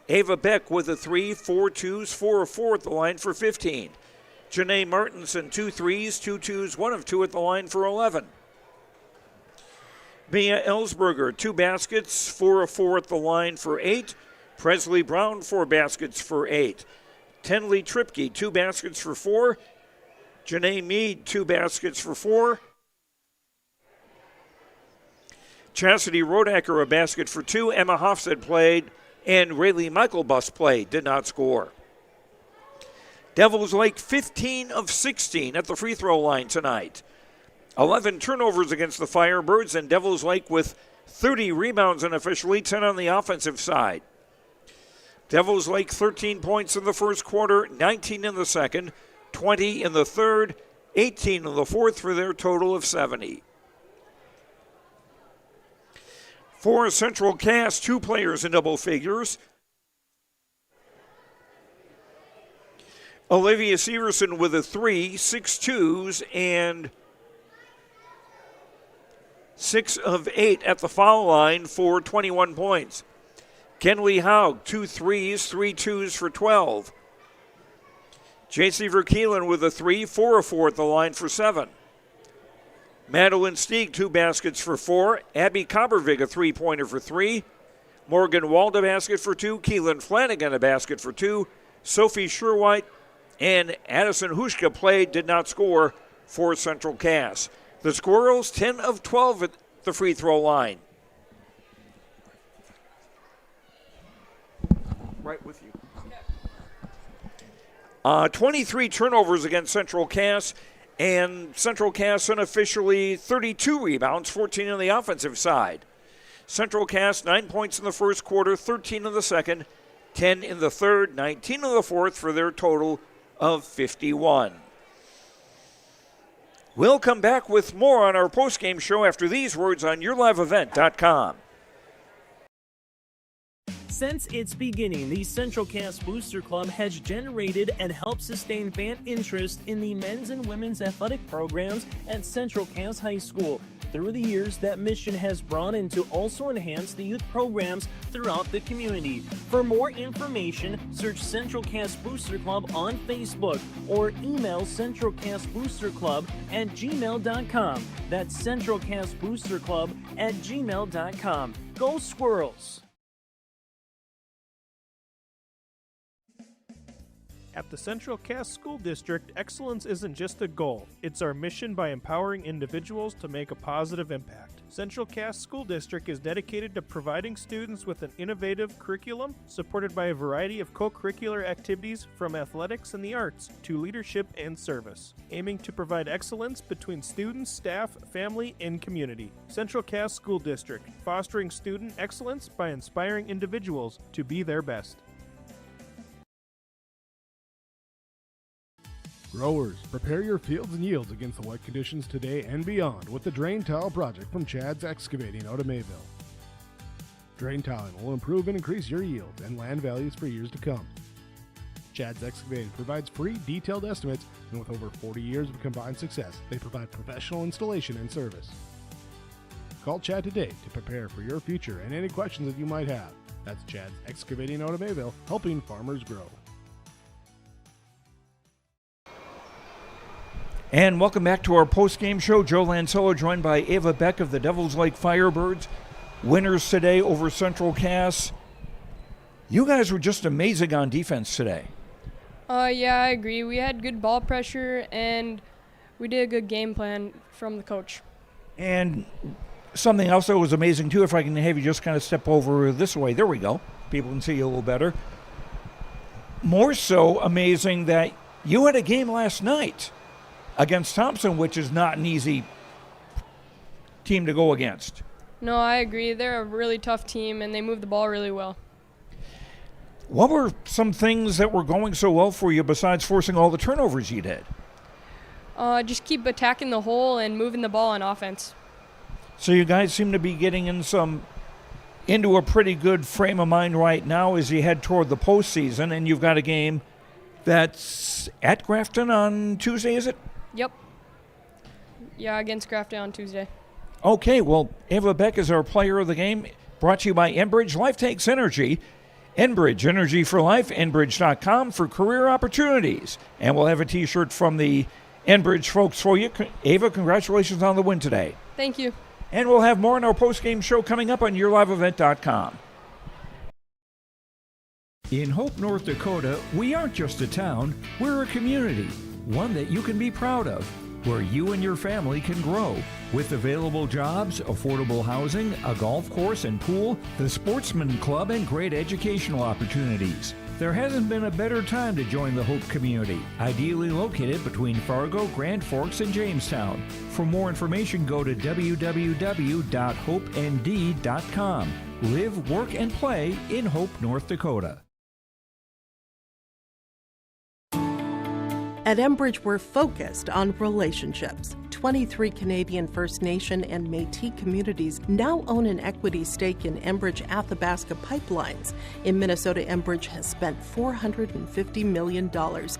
Ava Beck with a 3, 4 twos, 4 of 4 at the line for 15. Janae Martinson, 2 threes, 2 twos, 1 of 2 at the line for 11. Mia Ellsberger, 2 baskets, 4 of 4 at the line for 8. Presley Brown, 4 baskets for 8. Tenley Tripke, 2 baskets for 4. Janae Mead, 2 baskets for 4. Chastity Rodacker, a basket for 2. Emma Hofstad played, and Rayleigh Michaelbus played, did not score. Devils Lake 15 of 16 at the free throw line tonight. 11 turnovers against the Firebirds, and Devils Lake with 30 rebounds unofficially, 10 on the offensive side. Devils Lake 13 points in the first quarter, 19 in the second, 20 in the third, 18 in the fourth for their total of 70. For Central Cass, 2 players in double figures. Olivia Severson with a 3, 6 twos, and 6 of 8 at the foul line for 21 points. Kenley Haug, 2 threes, 3 twos for 12. J.C. Verkeelen with a 3, 4 of 4 at the line for 7. Madeline Stieg, 2 baskets for 4. Abby Coppervig, a 3-pointer for 3. Morgan Wald, a basket for 2. Keelan Flanagan, a basket for 2. Sophie Sherwhite and Addison Hushka played, did not score for Central Cass. The Squirrels, 10 of 12 at the free throw line. Right with you. 23 turnovers against Central Cass, and Central Cass unofficially 32 rebounds, 14 on the offensive side. Central Cass 9 points in the first quarter, 13 in the second, 10 in the third, 19 in the fourth for their total of 51. We'll come back with more on our postgame show after these words on YourLiveEvent.com. Since its beginning, the Central Cass Booster Club has generated and helped sustain fan interest in the men's and women's athletic programs at Central Cass High School. Through the years, that mission has broadened to also enhance the youth programs throughout the community. For more information, search Central Cass Booster Club on Facebook or email centralcassboosterclub@gmail.com. That's centralcassboosterclub@gmail.com. Go Squirrels! At the Central Cass School District, excellence isn't just a goal, it's our mission by empowering individuals to make a positive impact. Central Cass School District is dedicated to providing students with an innovative curriculum supported by a variety of co-curricular activities from athletics and the arts to leadership and service, aiming to provide excellence between students, staff, family, and community. Central Cass School District, fostering student excellence by inspiring individuals to be their best. Growers, prepare your fields and yields against the wet conditions today and beyond with the Drain Tile project from Chad's Excavating out of Mayville. Drain tiling will improve and increase your yields and land values for years to come. Chad's Excavating provides free detailed estimates, and with over 40 years of combined success, they provide professional installation and service. Call Chad today to prepare for your future and any questions that you might have. That's Chad's Excavating out of Mayville, helping farmers grow. And welcome back to our post-game show. Joe Lancello joined by Ava Beck of the Devils Lake Firebirds. Winners today over Central Cass. You guys were just amazing on defense today. Yeah, I agree. We had good ball pressure, and we did a good game plan from the coach. And something else that was amazing, too, if I can have you just kind of step over this way. There we go. People can see you a little better. More so amazing that you had a game last night. against Thompson, which is not an easy team to go against. No, I agree. They're a really tough team, and they move the ball really well. What were some things that were going so well for you besides forcing all the turnovers you did? Just keep attacking the hole and moving the ball on offense. So you guys seem to be getting into a pretty good frame of mind right now as you head toward the postseason, and you've got a game that's at Grafton on Tuesday, is it? Yep. Yeah, against Grafton on Tuesday. Okay, well, Ava Beck is our player of the game, brought to you by Enbridge. Life takes energy. Enbridge, energy for life, enbridge.com for career opportunities. And we'll have a T-shirt from the Enbridge folks for you. Ava, congratulations on the win today. Thank you. And we'll have more in our postgame show coming up on yourliveevent.com. In Hope, North Dakota, we aren't just a town, we're a community, one that you can be proud of, where you and your family can grow. With available jobs, affordable housing, a golf course and pool, the Sportsman Club, and great educational opportunities. There hasn't been a better time to join the Hope community, ideally located between Fargo, Grand Forks, and Jamestown. For more information, go to www.hopend.com. Live, work, and play in Hope, North Dakota. At Enbridge, we're focused on relationships. 23 Canadian First Nation and Métis communities now own an equity stake in Enbridge Athabasca Pipelines. In Minnesota, Enbridge has spent $450 million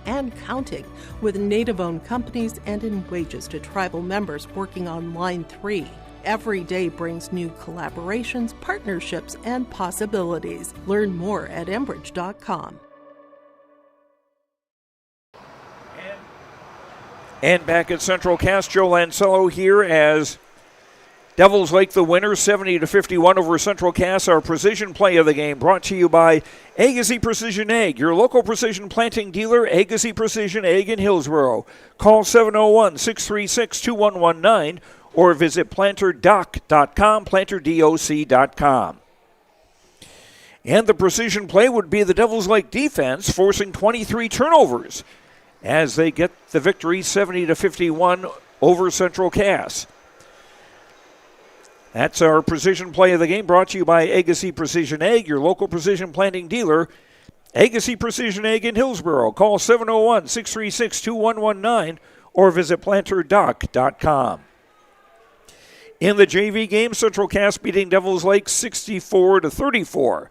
and counting with Native-owned companies and in wages to tribal members working on Line 3. Every day brings new collaborations, partnerships, and possibilities. Learn more at Enbridge.com. And back at Central Cast, Joe Lancello here as Devils Lake the winner, 70-51 over Central Cast. Our precision play of the game brought to you by Agassi Precision Ag, your local precision planting dealer, Agassi Precision Ag in Hillsboro. Call 701-636-2119 or visit planterdoc.com, planterdoc.com. And the precision play would be the Devils Lake defense forcing 23 turnovers as they get the victory 70-51 over Central Cass. That's our precision play of the game brought to you by Agassi Precision Ag, your local precision planting dealer. Agassi Precision Ag in Hillsboro. Call 701-636-2119 or visit planterdoc.com. In the JV game, Central Cass beating Devils Lake 64-34.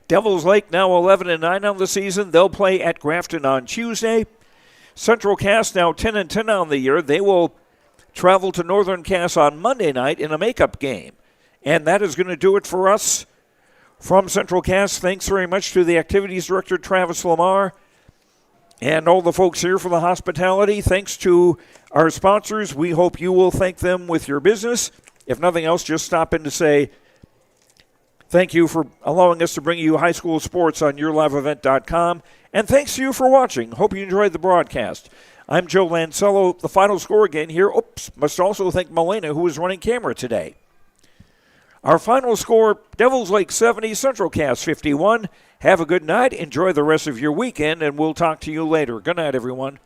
Devils Lake now 11-9 on the season. They'll play at Grafton on Tuesday. Central Cass now 10-10 on the year. They will travel to Northern Cass on Monday night in a makeup game. And that is going to do it for us from Central Cass. Thanks very much to the Activities Director, Travis Lamar, and all the folks here for the hospitality. Thanks to our sponsors. We hope you will thank them with your business. If nothing else, just stop in to say thank you for allowing us to bring you high school sports on yourliveevent.com. And thanks to you for watching. Hope you enjoyed the broadcast. I'm Joe Lancello. The final score again here. Must also thank Milena, who is running camera today. Our final score, Devils Lake 70, Central Cass 51. Have a good night. Enjoy the rest of your weekend, and we'll talk to you later. Good night, everyone.